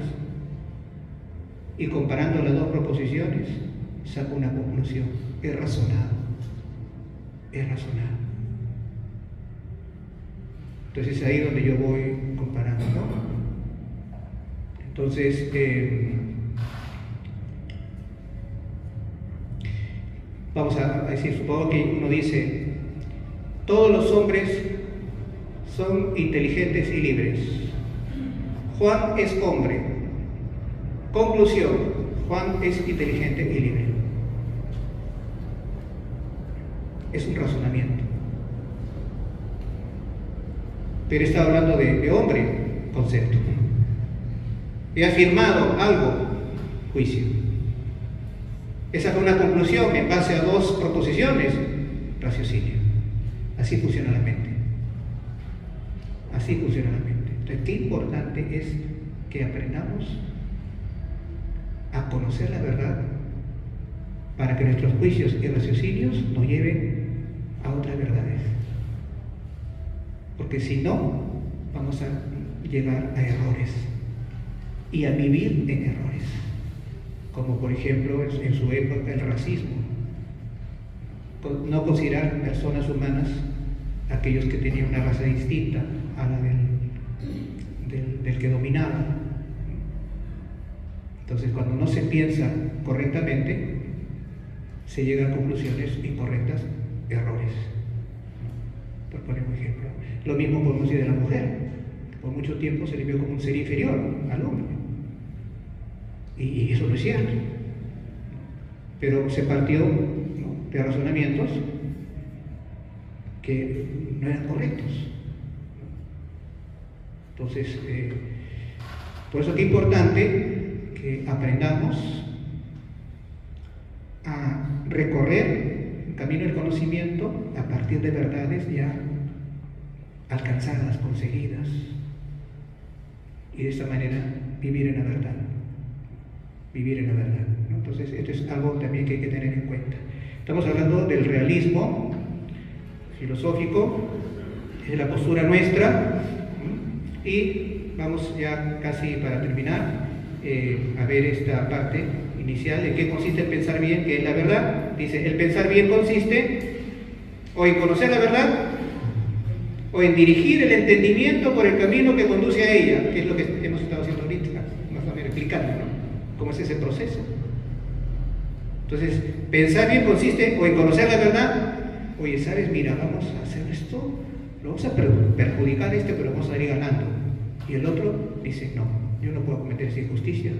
y comparando las dos proposiciones saco una conclusión. He razonado. Entonces es ahí donde yo voy comparando, ¿no? Entonces vamos a decir, supongo que uno dice, todos los hombres son inteligentes y libres. Juan es hombre. Conclusión, Juan es inteligente y libre. Es un razonamiento. Pero está hablando de hombre, concepto. He afirmado algo, juicio. He sacado una conclusión en base a dos proposiciones, raciocinio. Así funciona la mente. Así funciona la mente. Entonces, qué importante es que aprendamos a conocer la verdad para que nuestros juicios y raciocinios nos lleven a otras verdades. Porque si no, vamos a llegar a errores y a vivir en errores. Como por ejemplo en su época el racismo. No considerar personas humanas aquellos que tenían una raza distinta a la del que dominaba. Entonces, cuando no se piensa correctamente, se llega a conclusiones incorrectas, errores. Por poner un ejemplo. Lo mismo podemos decir de la mujer. Por mucho tiempo se le vio como un ser inferior al hombre. Y eso no es cierto. Pero se partió, ¿no?, de razonamientos que no eran correctos. Entonces, por eso es importante que aprendamos a recorrer el camino del conocimiento a partir de verdades ya alcanzadas, conseguidas, y de esta manera vivir en la verdad, ¿no? Entonces, esto es algo también que hay que tener en cuenta. Estamos hablando del realismo filosófico, es la postura nuestra, y vamos ya casi para terminar a ver esta parte inicial de qué consiste el pensar bien, que es la verdad. Dice, el pensar bien consiste o en conocer la verdad o en dirigir el entendimiento por el camino que conduce a ella, que es lo que hemos estado haciendo ahorita, más o menos explicando, ¿no?, cómo es ese proceso. Entonces, pensar bien consiste o en conocer la verdad. Oye, ¿sabes? Mira, vamos a hacer esto, lo vamos a perjudicar pero vamos a ir ganando. Y el otro dice, no, yo no puedo cometer esa injusticia.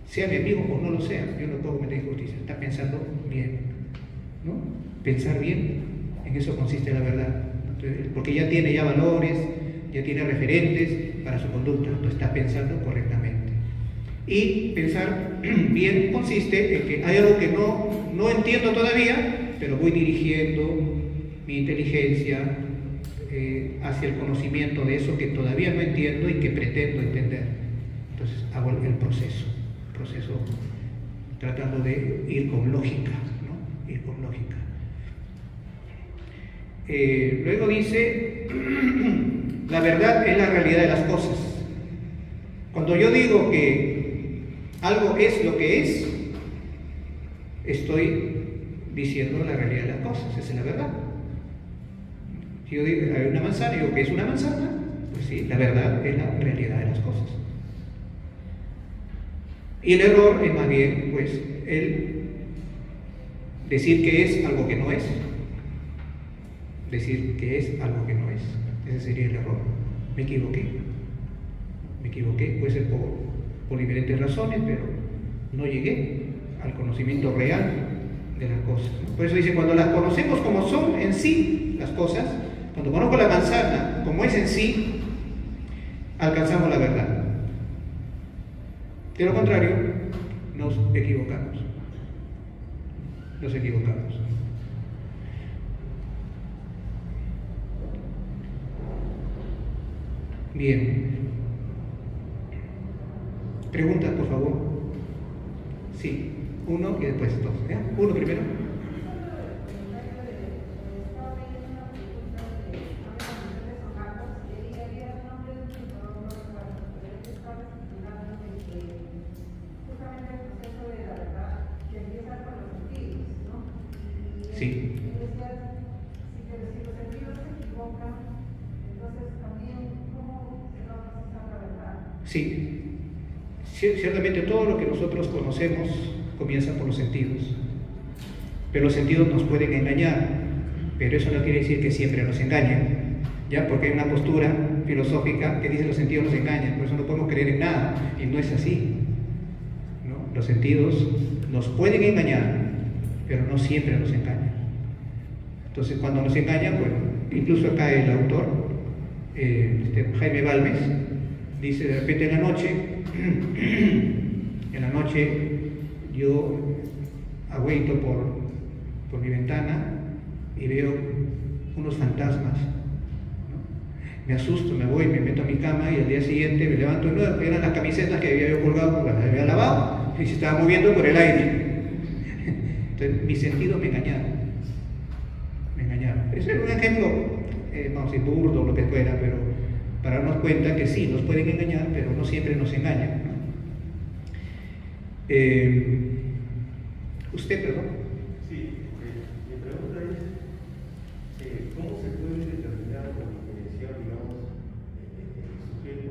Sea mi amigo o no lo sea, yo no puedo cometer injusticia. Está pensando bien, ¿no? Pensar bien, en eso consiste la verdad. Entonces, porque ya tiene valores, ya tiene referentes para su conducta, entonces está pensando correctamente. Y pensar bien consiste en que hay algo que no entiendo todavía, pero voy dirigiendo mi inteligencia hacia el conocimiento de eso que todavía no entiendo y que pretendo entender. Entonces hago el proceso tratando de ir con lógica, ¿no? Ir con lógica. Luego dice, la verdad es la realidad de las cosas. Cuando yo digo que algo es lo que es, estoy diciendo la realidad de las cosas, esa es la verdad. Si yo digo hay una manzana, digo que es una manzana, pues sí, la verdad es la realidad de las cosas. Y el error es más bien, pues, el decir que es algo que no es. Decir que es algo que no es. Ese sería el error. Me equivoqué, puede ser por diferentes razones, pero no llegué al conocimiento real de las cosas, ¿no? Por eso dice, cuando las conocemos como son en sí las cosas, cuando conozco la manzana como es en sí, alcanzamos la verdad. De lo contrario, nos equivocamos. Bien. Preguntas, por favor. Sí, uno y después dos. ¿Ya? Uno primero. Sí. Sí, ciertamente todo lo que nosotros conocemos comienza por los sentidos, pero los sentidos nos pueden engañar, pero eso no quiere decir que siempre nos engañen, ¿ya? Porque hay una postura filosófica que dice los sentidos nos engañan, por eso no podemos creer en nada, y no es así, ¿no? Los sentidos nos pueden engañar, pero no siempre nos engañan. Entonces, cuando nos engañan, bueno, incluso acá el autor, Jaime Balmes, dice, de repente en la noche yo agüito por mi ventana y veo unos fantasmas, ¿no? Me asusto, me voy, me meto a mi cama y al día siguiente me levanto de nuevo, eran las camisetas que había yo colgado, porque las había lavado y se estaba moviendo por el aire. Entonces mis sentidos me engañaron. Ese es un ejemplo, vamos a decir, burdo, lo que fuera, pero para darnos cuenta que sí, nos pueden engañar, pero no siempre nos engañan, ¿no? ¿Usted, perdón? Sí, mi pregunta es, ¿cómo se puede determinar, como decía, digamos, el sujeto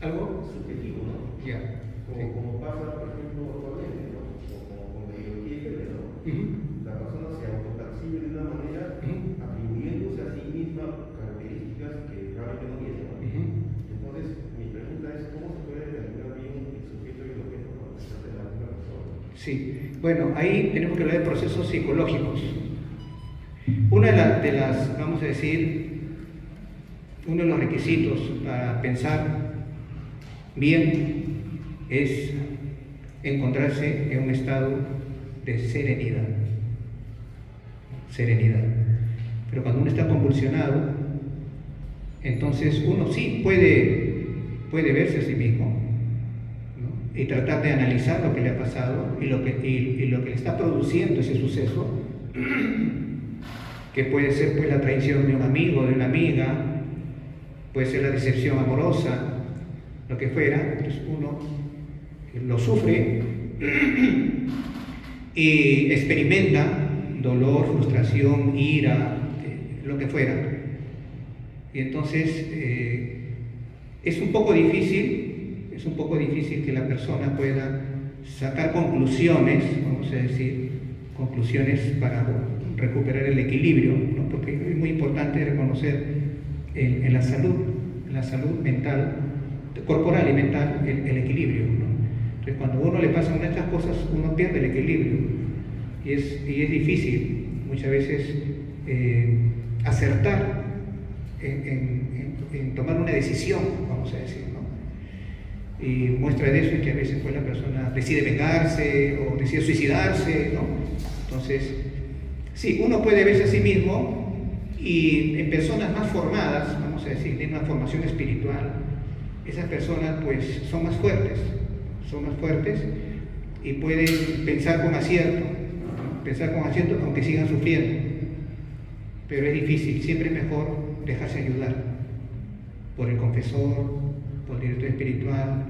¿Algo? subjetivo, ¿no? Ya. Como pasa, por ejemplo, actualmente, ¿no? Como con la ideología de género, la persona se autopercibe de una manera atribuyéndose a sí misma características que realmente no tiene, ¿no? Entonces, mi pregunta es, ¿cómo se puede determinar bien el sujeto y el objeto cuando se trata de la misma persona? Sí, bueno, ahí tenemos que hablar de procesos psicológicos. Una de las, vamos a decir, uno de los requisitos para pensar bien es encontrarse en un estado de serenidad. Serenidad. Pero cuando uno está convulsionado, entonces uno sí puede verse a sí mismo, ¿no? Y tratar de analizar lo que le ha pasado y lo que le está produciendo ese suceso, que puede ser pues la traición de un amigo, de una amiga, puede ser la decepción amorosa, lo que fuera. Entonces uno lo sufre y experimenta dolor, frustración, ira, lo que fuera. Y entonces es un poco difícil que la persona pueda sacar conclusiones, vamos a decir, conclusiones para recuperar el equilibrio, ¿no? Porque es muy importante reconocer en la salud mental, corporal y mental, el equilibrio, ¿no? Entonces, cuando a uno le pasan estas cosas, uno pierde el equilibrio y es difícil muchas veces acertar en tomar una decisión, vamos a decir, ¿no? Y muestra de eso es que a veces pues la persona decide vengarse o decide suicidarse, ¿no? Entonces, sí, uno puede verse a sí mismo, y en personas más formadas, vamos a decir, de una formación espiritual, esas personas pues son más fuertes y pueden pensar con acierto, ¿no? Aunque sigan sufriendo. Pero es difícil, siempre es mejor dejarse ayudar por el confesor, por el director espiritual,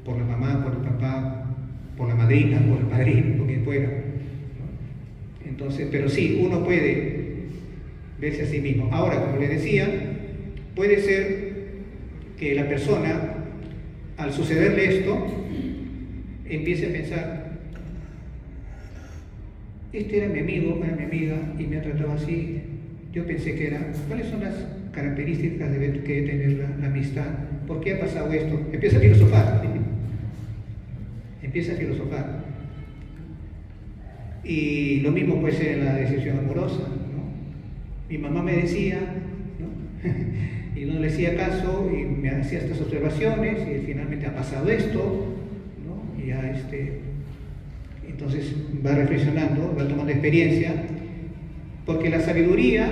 por la mamá, por el papá, por la madrina, por el padrino, por quien fuera, ¿no? Entonces, pero sí, uno puede verse a sí mismo. Ahora, como les decía, puede ser que la persona, al sucederle esto, empiece a pensar: este era mi amigo, era mi amiga y me ha tratado así. Yo pensé que era. ¿Cuáles son las características que debe tener la amistad? ¿Por qué ha pasado esto? Empieza a filosofar. Y lo mismo puede ser en la decepción amorosa, ¿no? Mi mamá me decía, ¿no? Y no le hacía caso y me hacía estas observaciones y finalmente ha pasado esto, ¿no? Y ya entonces va reflexionando, va tomando experiencia, porque la sabiduría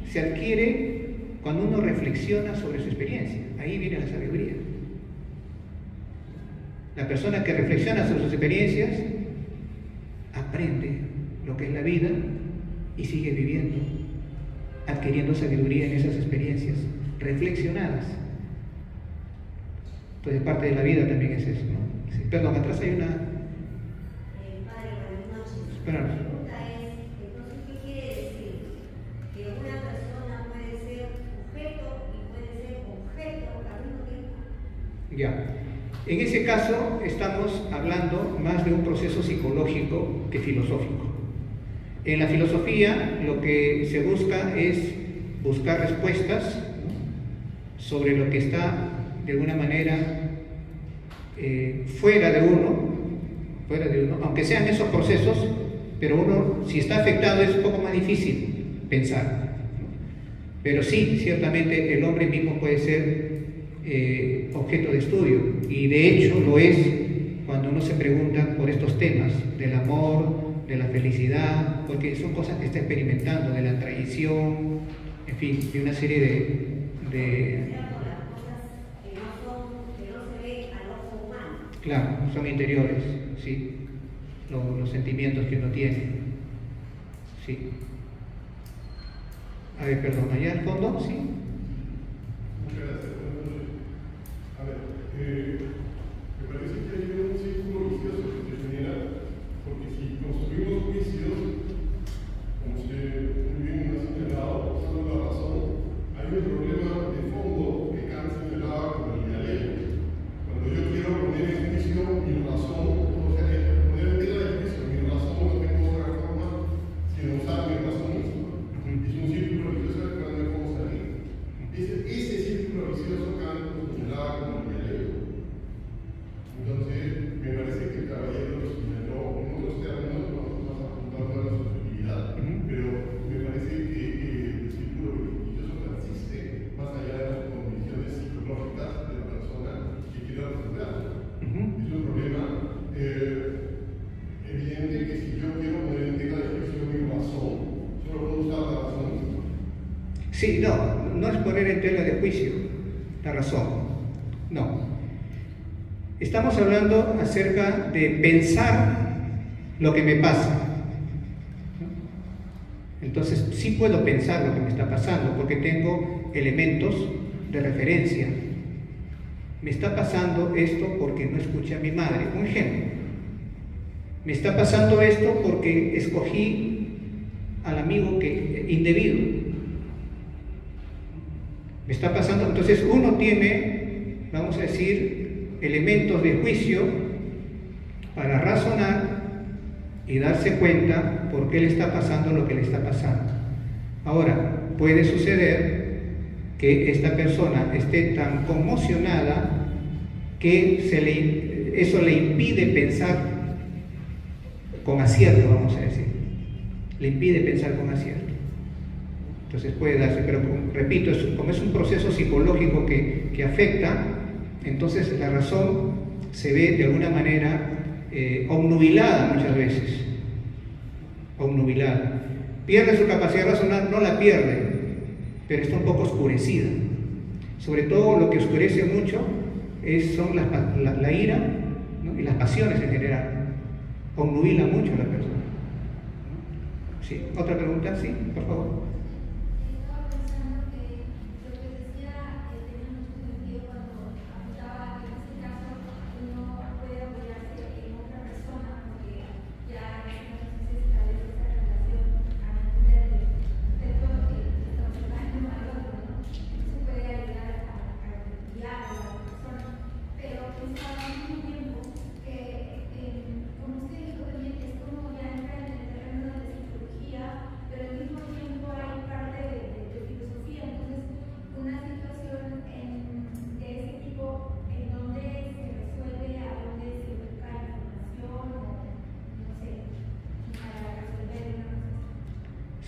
se adquiere cuando uno reflexiona sobre su experiencia. Ahí viene la sabiduría. La persona que reflexiona sobre sus experiencias aprende lo que es la vida y sigue viviendo, adquiriendo sabiduría en esas experiencias reflexionadas. Entonces parte de la vida también es eso, ¿no? Sí, perdón, atrás hay una... Padre, buenas noches. Espera. La pregunta es, entonces, ¿qué quiere decir? Que una persona puede ser sujeto y puede ser objeto al mismo tiempo. Ya. En ese caso estamos hablando más de un proceso psicológico que filosófico. En la filosofía lo que se busca es buscar respuestas, ¿no?, sobre lo que está de alguna manera fuera de uno, aunque sean esos procesos, pero uno, si está afectado, es un poco más difícil pensar, ¿no? Pero sí, ciertamente el hombre mismo puede ser objeto de estudio, y de hecho lo es cuando uno se pregunta por estos temas del amor, de la felicidad, porque son cosas que está experimentando, de la traición, en fin, de una serie de claro, son interiores, sí, los sentimientos que uno tiene, sí. A ver, perdón, allá al fondo, sí. Muchas gracias. A ver, me parece que hay un círculo vicioso que se genera, porque si construimos juicios, como usted muy bien ha señalado, usando la razón, hay un problema de fondo que Kant señalaba como el dialéctico. círculo vicioso Kant lo formulaba como el dialéctico. Entonces, me parece que el caballero lo señaló en otros términos, más apuntando a la subjetividad, pero me parece que el círculo vicioso persiste más allá de las condiciones psicológicas de la persona que quiera resolverlo. Es un problema evidente que si yo quiero poner en tela de expresión mi razón, solo puedo usar la razón. Sí, no es poner en tela de juicio la razón, no. Estamos hablando acerca de pensar lo que me pasa. Entonces, sí puedo pensar lo que me está pasando porque tengo elementos de referencia. Me está pasando esto porque no escuché a mi madre. Un ejemplo. Me está pasando esto porque escogí al amigo indebido. Me está pasando, entonces uno tiene, vamos a decir, elementos de juicio para razonar y darse cuenta por qué le está pasando lo que le está pasando. Ahora, puede suceder que esta persona esté tan conmocionada que eso le impide pensar con acierto, vamos a decir. Le impide pensar con acierto. Entonces puede darse, pero repito, como es un proceso psicológico que afecta, entonces la razón se ve de alguna manera obnubilada muchas veces. Obnubilada. Pierde su capacidad de razonar, no la pierde, pero está un poco oscurecida. Sobre todo lo que oscurece mucho son la ira, ¿no? Y las pasiones en general. Obnubila mucho a la persona. ¿Sí? ¿Otra pregunta? Sí, por favor.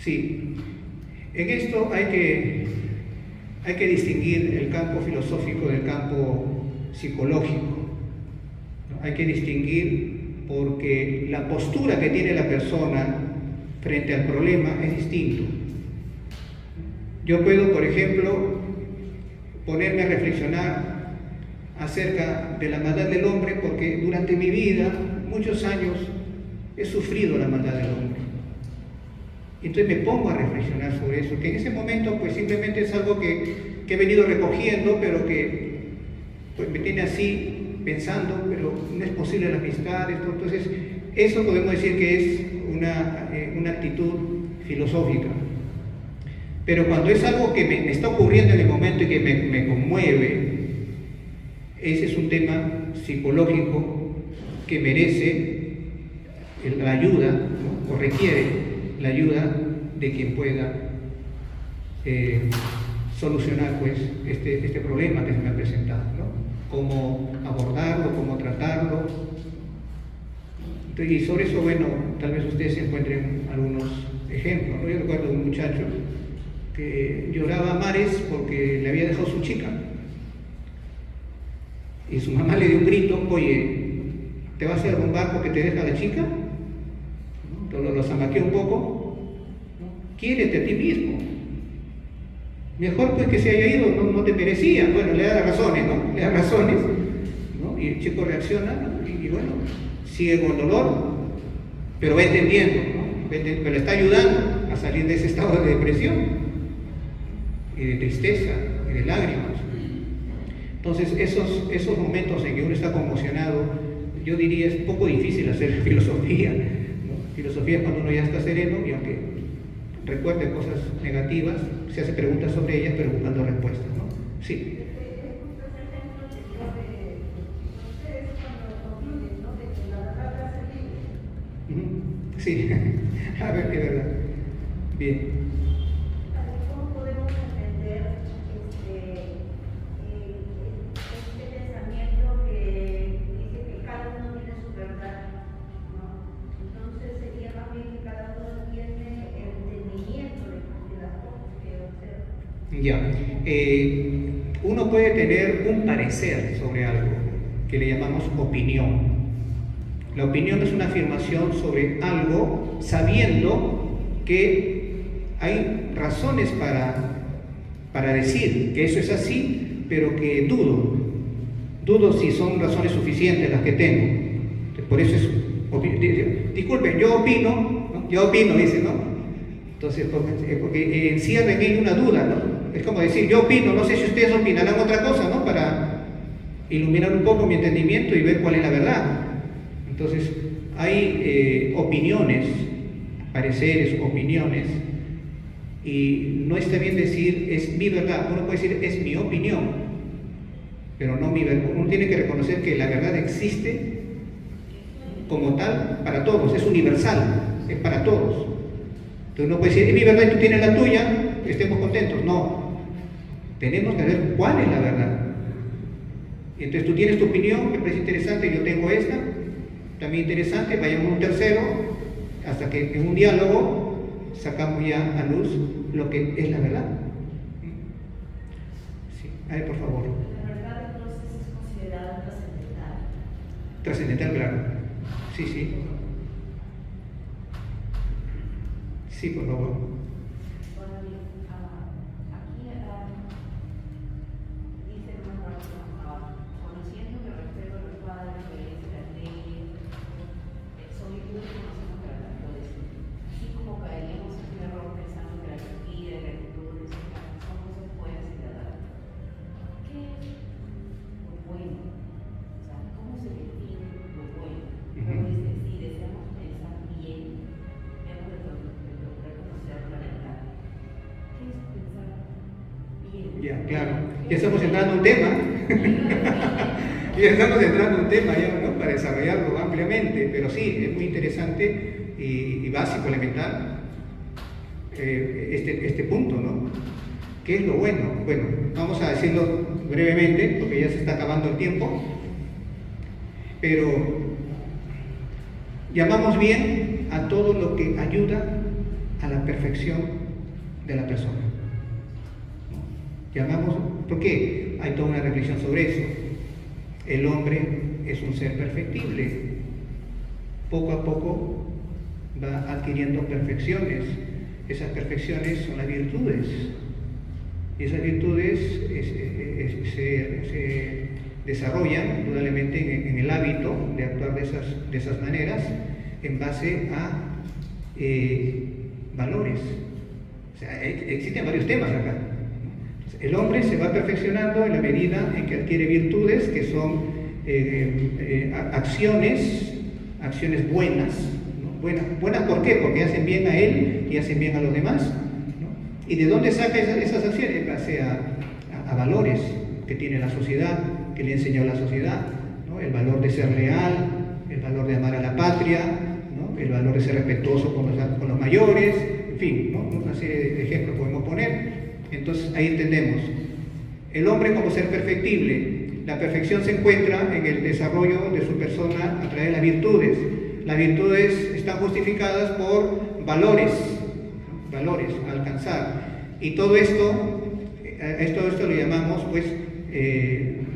Sí, en esto hay que distinguir el campo filosófico del campo psicológico. Hay que distinguir porque la postura que tiene la persona frente al problema es distinto. Yo puedo, por ejemplo, ponerme a reflexionar acerca de la maldad del hombre porque durante mi vida, muchos años, he sufrido la maldad del hombre. Entonces me pongo a reflexionar sobre eso, que en ese momento pues simplemente es algo que he venido recogiendo, pero que pues, me tiene así pensando, pero no es posible la amistad. Entonces eso podemos decir que es una actitud filosófica. Pero cuando es algo que me está ocurriendo en el momento y que me conmueve, ese es un tema psicológico que merece la ayuda, ¿no? O requiere la ayuda de quien pueda solucionar pues, este problema que se me ha presentado, ¿no? Cómo abordarlo, cómo tratarlo. Y sobre eso, bueno, tal vez ustedes encuentren algunos ejemplos, ¿no? Yo recuerdo un muchacho que lloraba a mares porque le había dejado su chica. Y su mamá le dio un grito: oye, ¿te vas a derrumbar porque te deja la chica? Lo zamaqueó un poco. Quiérete a ti mismo. Mejor pues que se haya ido, no te merecía. Bueno, le da razones, ¿no? Le da razones, ¿no? Y el chico reacciona, ¿no? Y bueno, sigue con dolor, pero va entendiendo, ¿no? Pero le está ayudando a salir de ese estado de depresión y de tristeza y de lágrimas. Entonces esos momentos en que uno está conmocionado, yo diría es un poco difícil hacer filosofía, ¿no? Filosofía es cuando uno ya está sereno y aunque recuerde cosas negativas, se hace preguntas sobre ellas pero buscando respuestas, ¿no? Sí. Sí, a ver, qué verdad. Bien. ¿Cómo podemos entender Ya. Uno puede tener un parecer sobre algo que le llamamos opinión. La opinión es una afirmación sobre algo sabiendo que hay razones para decir que eso es así, pero que dudo si son razones suficientes las que tengo. Por eso es disculpen, yo opino, ¿no? Yo opino, dice, ¿no? Entonces, porque encierra en ello una duda, ¿no? Es como decir, yo opino, no sé si ustedes opinarán otra cosa, ¿no? Para iluminar un poco mi entendimiento y ver cuál es la verdad. Entonces, hay opiniones, pareceres, opiniones, y no está bien decir es mi verdad. Uno puede decir es mi opinión, pero no mi verdad. Uno tiene que reconocer que la verdad existe como tal para todos, es universal, es para todos. Entonces uno puede decir es mi verdad y tú tienes la tuya, estemos contentos. No, tenemos que ver cuál es la verdad. Y entonces tú tienes tu opinión, me parece interesante, yo tengo esta, también interesante, vayamos a un tercero, hasta que en un diálogo sacamos ya a luz lo que es la verdad. Sí, a ver, por favor. La verdad entonces es considerada trascendental. Trascendental, claro. Sí, sí. Sí, por favor. Ya, claro. Ya estamos entrando en un tema. Ya estamos entrando en un tema ya, ¿no? Para desarrollarlo ampliamente, pero sí, es muy interesante y básico, elemental, este punto, ¿no? ¿Qué es lo bueno? Bueno, vamos a decirlo brevemente, porque ya se está acabando el tiempo, pero llamamos bien a todo lo que ayuda a la perfección de la persona. Llamamos, ¿por qué? Hay toda una reflexión sobre eso. El hombre es un ser perfectible. Poco a poco va adquiriendo perfecciones. Esas perfecciones son las virtudes. Y esas virtudes se desarrollan indudablemente en el hábito de actuar de esas maneras en base a valores. O sea, existen varios temas acá. El hombre se va perfeccionando en la medida en que adquiere virtudes que son acciones buenas, ¿no? Buenas, ¿por qué? Porque hacen bien a él y hacen bien a los demás, ¿no? ¿Y de dónde saca esas acciones? En base a valores que tiene la sociedad, que le enseñó la sociedad, ¿no? El valor de ser leal, el valor de amar a la patria, ¿no? El valor de ser respetuoso con los mayores, en fin, ¿no? Una serie de ejemplos podemos poner. Entonces ahí entendemos, el hombre como ser perfectible, la perfección se encuentra en el desarrollo de su persona a través de las virtudes. Las virtudes están justificadas por valores a alcanzar. Y todo esto lo llamamos pues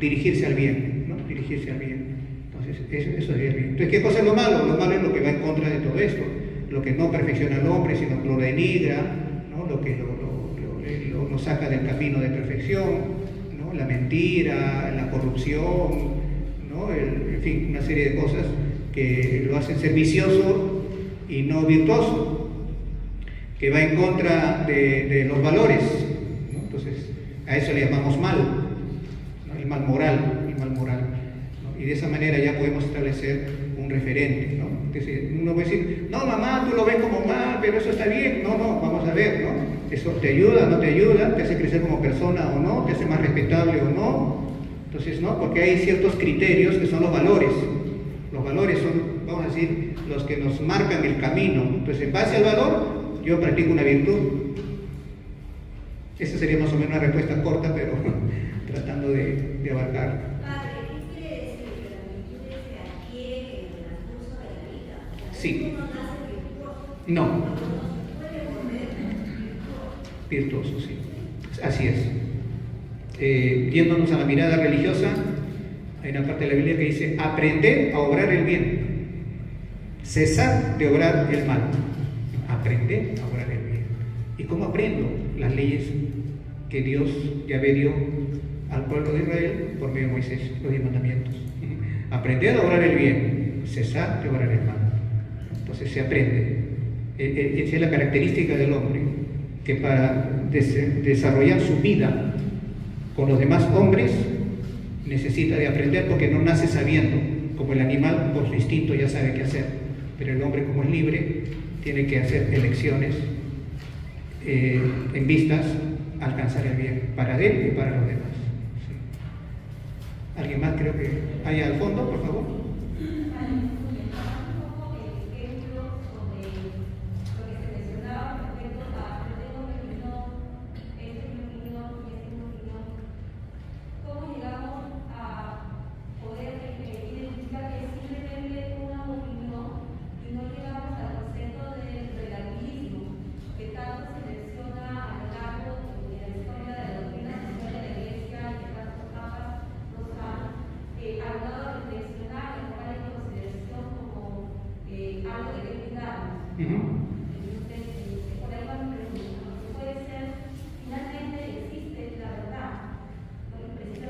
dirigirse al bien, ¿no? Dirigirse al bien. Entonces eso es bien. Entonces, ¿qué cosa es lo malo? Lo malo es lo que va en contra de todo esto, lo que no perfecciona al hombre, sino que lo denigra, ¿no? Lo que lo saca del camino de perfección, ¿no? La mentira, la corrupción, ¿no? En fin, una serie de cosas que lo hacen ser vicioso y no virtuoso, que va en contra de los valores, ¿no? Entonces, a eso le llamamos mal, ¿no? El mal moral, ¿no? Y de esa manera ya podemos establecer un referente, ¿no? Entonces, uno puede decir, no mamá, tú lo ves como mal, pero eso está bien. No, vamos a ver, ¿no? Eso te ayuda, no te ayuda, te hace crecer como persona o no, te hace más respetable o no. Entonces, ¿no? Porque hay ciertos criterios que son los valores. Los valores son, vamos a decir, los que nos marcan el camino. Entonces, en base al valor, yo practico una virtud. Esa sería más o menos una respuesta corta, pero tratando de abarcar. Padre, ¿qué quiere decir? Que las virtudes se adquieren en el transcurso de la vida. Sí. Uno nace virtuoso. No. No se puede volver virtuoso. Virtuoso, sí. Así es. Yéndonos a la mirada religiosa, hay una parte de la Biblia que dice: aprended a obrar el bien, cesad de obrar el mal. Aprended a obrar el bien. ¿Y cómo aprendo? Las leyes que Dios ya dio al pueblo de Israel por medio de Moisés, los 10 mandamientos. Aprended a obrar el bien, cesad de obrar el mal. Entonces se aprende. Esa es la característica del hombre, que para desarrollar su vida con los demás hombres necesita de aprender, porque no nace sabiendo. Como el animal por su instinto ya sabe qué hacer, pero el hombre, como es libre, tiene que hacer elecciones en vistas a alcanzar el bien para él y para los demás. ¿Sí? ¿Alguien más? Creo que hay al fondo, por favor.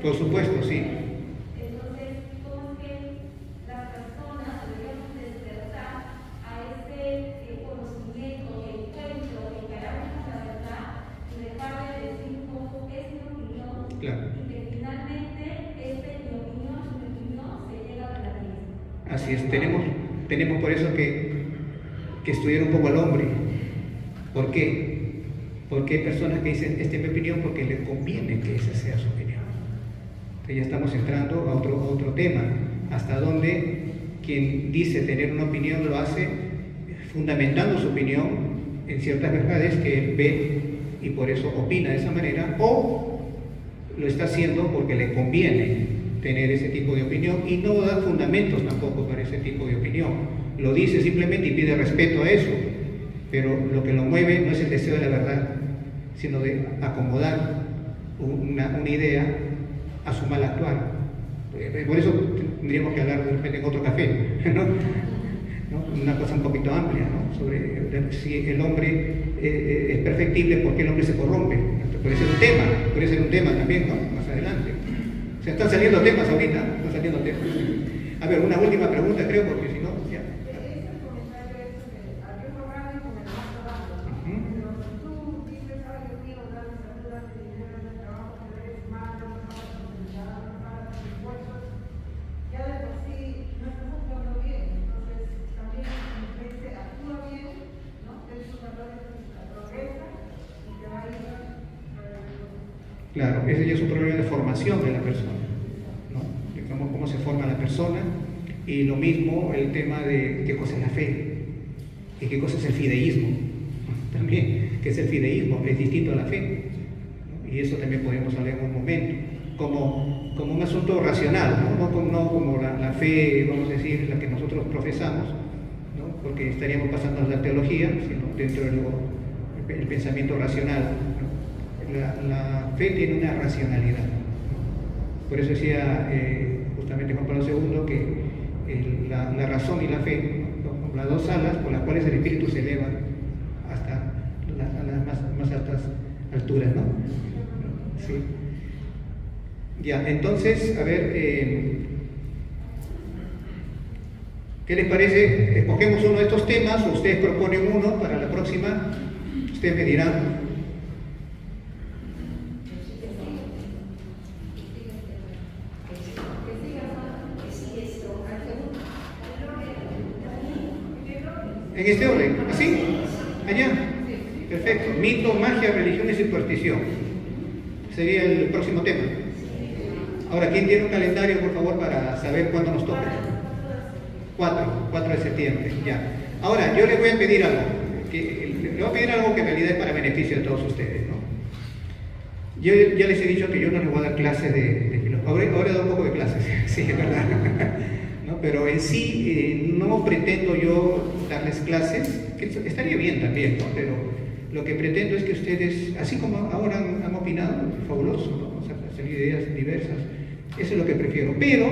Por supuesto, sí. Entonces, ¿cómo es que las personas deberíamos despertar a ese conocimiento, encuentro, encararnos con la verdad y dejar de decir cómo es mi opinión? Claro. Y que finalmente mi opinión se llega a la misma. Así es, tenemos por eso que estudiar un poco al hombre. ¿Por qué? Porque hay personas que dicen: esta es mi opinión, porque les conviene que esa sea su opinión. Ya estamos entrando a otro tema, hasta donde quien dice tener una opinión lo hace fundamentando su opinión en ciertas verdades que él ve y por eso opina de esa manera, o lo está haciendo porque le conviene tener ese tipo de opinión y no da fundamentos tampoco para ese tipo de opinión. Lo dice simplemente y pide respeto a eso, pero lo que lo mueve no es el deseo de la verdad, sino de acomodar una idea a su mal actuar. Por eso tendríamos que hablar de repente en otro café, ¿no? Una cosa un poquito amplia, ¿no? Sobre si el hombre es perfectible, ¿por qué el hombre se corrompe? Puede ser un tema también, ¿no? Más adelante. O sea, están saliendo temas ahorita, están saliendo temas. A ver, una última pregunta, creo, porque si no, ya. Claro, ese ya es un problema de formación de la persona, ¿no? De cómo se forma la persona, y lo mismo el tema de qué cosa es la fe y qué cosa es el fideísmo. También, ¿qué es el fideísmo? Es distinto a la fe, ¿no? Y eso también podemos hablar en un momento, como un asunto racional, no como la fe, vamos a decir, la que nosotros profesamos, ¿no? Porque estaríamos pasando a la teología, sino dentro del pensamiento racional, ¿no? La fe tiene una racionalidad. Por eso decía justamente Juan Pablo II que la razón y la fe, ¿no? Las dos alas por las cuales el espíritu se eleva hasta las más altas alturas, ¿no? Sí. Ya, entonces, a ver, ¿qué les parece? Escogemos uno de estos temas o ustedes proponen uno para la próxima. Ustedes me dirán. En este orden, ¿así? Allá. Perfecto. Mito, magia, religión y superstición. Sería el próximo tema. Ahora, ¿quién tiene un calendario, por favor, para saber cuándo nos toca? 4 de septiembre, ya. Ahora, yo les voy a pedir algo. Le voy a pedir algo que en realidad es para beneficio de todos ustedes, ¿no? Yo ya les he dicho que yo no les voy a dar clases de filosofía. Ahora he dado un poco de clases, sí, es verdad. ¿No? Pero en sí no pretendo yo darles clases, que estaría bien también, ¿no? lo que pretendo es que ustedes, así como ahora han opinado, fabuloso, ¿no? O sea, salir ideas diversas, eso es lo que prefiero, pero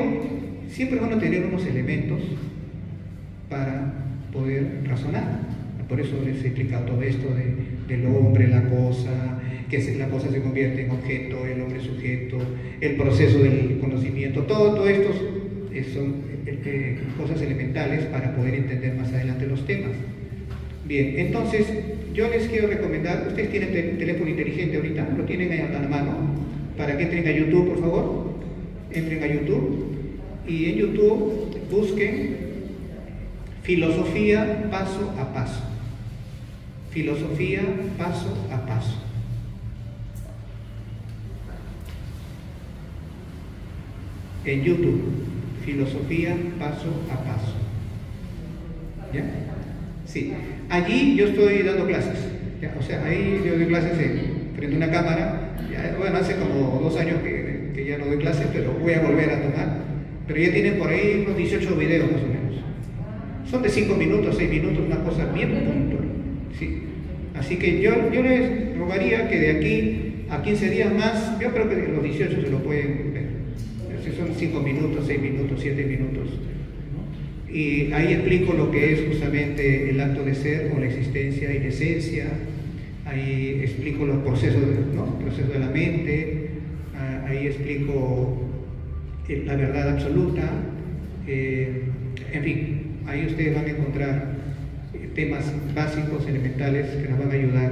siempre van a tener unos elementos para poder razonar. Por eso les he explicado todo esto del hombre, la cosa, que la cosa se convierte en objeto, el hombre sujeto, el proceso del conocimiento, todo esto son cosas elementales para poder entender más adelante los temas. Bien, entonces yo les quiero recomendar, ustedes tienen teléfono inteligente ahorita, lo tienen ahí a la mano, para que entren a YouTube, por favor, entren a YouTube y en YouTube busquen filosofía paso a paso. Filosofía paso a paso. En YouTube, filosofía paso a paso. ¿Ya? Sí. Allí yo estoy dando clases. ¿Ya? O sea, ahí yo doy clases frente a una cámara. Ya, bueno, hace como 2 años que ya no doy clases, pero voy a volver a tomar. Pero ya tienen por ahí unos 18 videos más o menos. Son de 5 minutos, 6 minutos, una cosa bien puntual. Sí. Así que yo les rogaría que de aquí a 15 días más, yo creo que los 18 se lo pueden ver. Si son 5 minutos, 6 minutos, 7 minutos. ¿No? Y ahí explico lo que es justamente el acto de ser o la existencia y la esencia. Ahí explico los procesos, ¿no? Procesos de la mente. Ahí explico la verdad absoluta. En fin, ahí ustedes van a encontrar temas básicos, elementales, que nos van a ayudar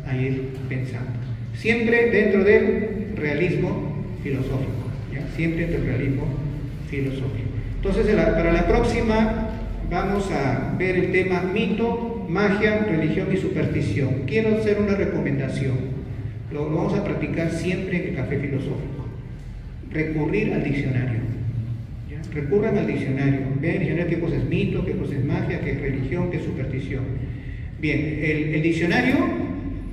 a ir pensando. Siempre dentro del realismo filosófico, ¿ya? Siempre dentro del realismo filosófico. Entonces, para la próxima vamos a ver el tema mito, magia, religión y superstición. Quiero hacer una recomendación. Lo vamos a practicar siempre en el café filosófico. Recurrir al diccionario. Recurran al diccionario, vean el diccionario qué cosa es mito, qué cosa es magia, qué es religión, qué es superstición. Bien, el diccionario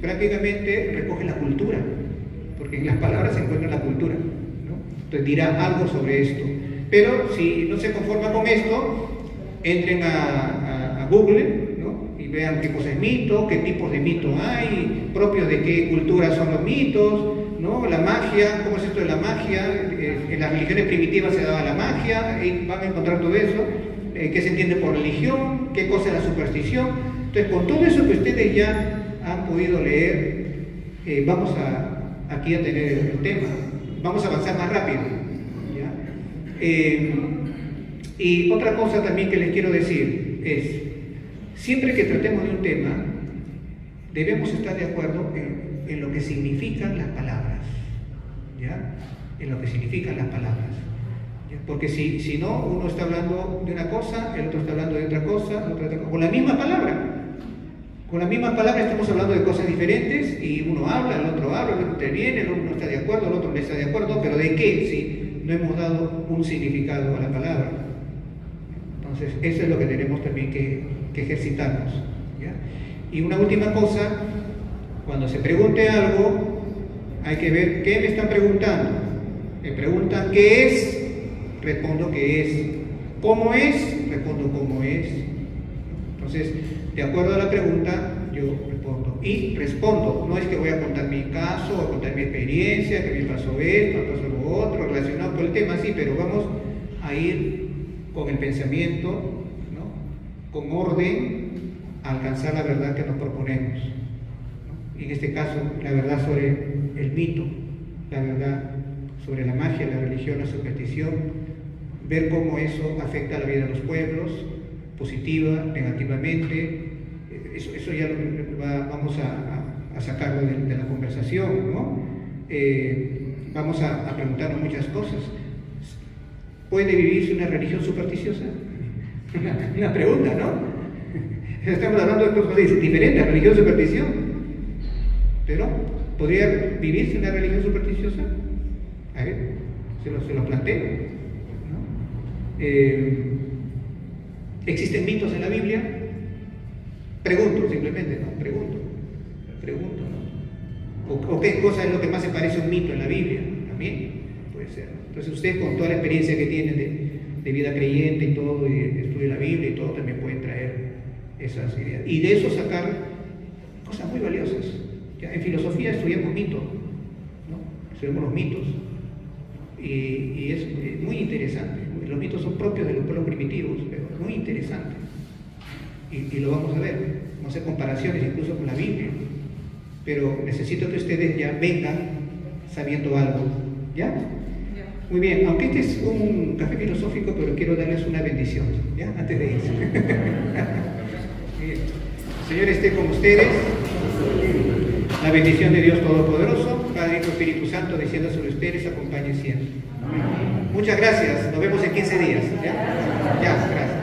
prácticamente recoge la cultura, porque en las palabras se encuentra la cultura, ¿no? Entonces dirá algo sobre esto. Pero si no se conforma con esto, entren a Google, ¿no? Y vean qué cosa es mito, qué tipos de mito hay, propios de qué cultura son los mitos, ¿no? La magia, ¿cómo es esto de la magia? En las religiones primitivas se daba la magia, y van a encontrar todo eso, qué se entiende por religión, qué cosa es la superstición. Entonces, con todo eso que ustedes ya han podido leer, vamos aquí a tener el tema, vamos a avanzar más rápido, ¿ya? Y otra cosa también que les quiero decir es, siempre que tratemos de un tema, debemos estar de acuerdo en lo que significan las palabras, ¿ya? En lo que significan las palabras, ¿ya? Porque si no, uno está hablando de una cosa, el otro está hablando de otra cosa, con la misma palabra. Con la misma palabra estamos hablando de cosas diferentes y uno habla, el otro habla, el otro interviene, el otro no está de acuerdo, el otro no está de acuerdo, pero ¿de qué? Si no hemos dado un significado a la palabra. Entonces, eso es lo que tenemos también que ejercitarnos, ¿ya? Y una última cosa, cuando se pregunte algo, hay que ver qué me están preguntando. Me preguntan qué es, respondo qué es. ¿Cómo es? Respondo cómo es. Entonces, de acuerdo a la pregunta, yo respondo. Y respondo, no es que voy a contar mi caso, o contar mi experiencia, que me pasó esto, me pasó lo otro, relacionado con el tema, sí, pero vamos a ir con el pensamiento, ¿no? Con orden, a alcanzar la verdad que nos proponemos, ¿no? Y en este caso, la verdad sobre el mito, la verdad sobre la magia, la religión, la superstición, ver cómo eso afecta a la vida de los pueblos, positiva, negativamente. Eso ya vamos a sacarlo de la conversación, ¿no? Vamos a preguntarnos muchas cosas. ¿Puede vivirse una religión supersticiosa? Una pregunta, ¿no? Estamos hablando de cosas diferentes, religión y superstición. Pero, ¿podría vivirse una religión supersticiosa? A ver, se lo planteo, ¿no? ¿Existen mitos en la Biblia? Pregunto simplemente, ¿no? Pregunto, ¿no? ¿O qué cosa es lo que más se parece a un mito en la Biblia? También puede ser. Entonces ustedes, con toda la experiencia que tienen de vida creyente y todo, y de estudio de la Biblia y todo, también pueden traer esas ideas. Y de eso sacar cosas muy valiosas. Ya, en filosofía estudiamos mitos, ¿no? Estudiamos los mitos, y es muy interesante. Los mitos son propios de los pueblos primitivos, pero es muy interesante. Y lo vamos a ver, vamos a hacer comparaciones incluso con la Biblia. Pero necesito que ustedes ya vengan sabiendo algo, ¿ya? Muy bien, aunque este es un café filosófico, pero quiero darles una bendición, ¿ya? Antes de irse. Bien. El Señor esté con ustedes. La bendición de Dios Todopoderoso, Padre, Hijo, Espíritu Santo, descienda sobre ustedes, acompañe siempre. Muchas gracias, nos vemos en 15 días, ¿ya? Ya, gracias.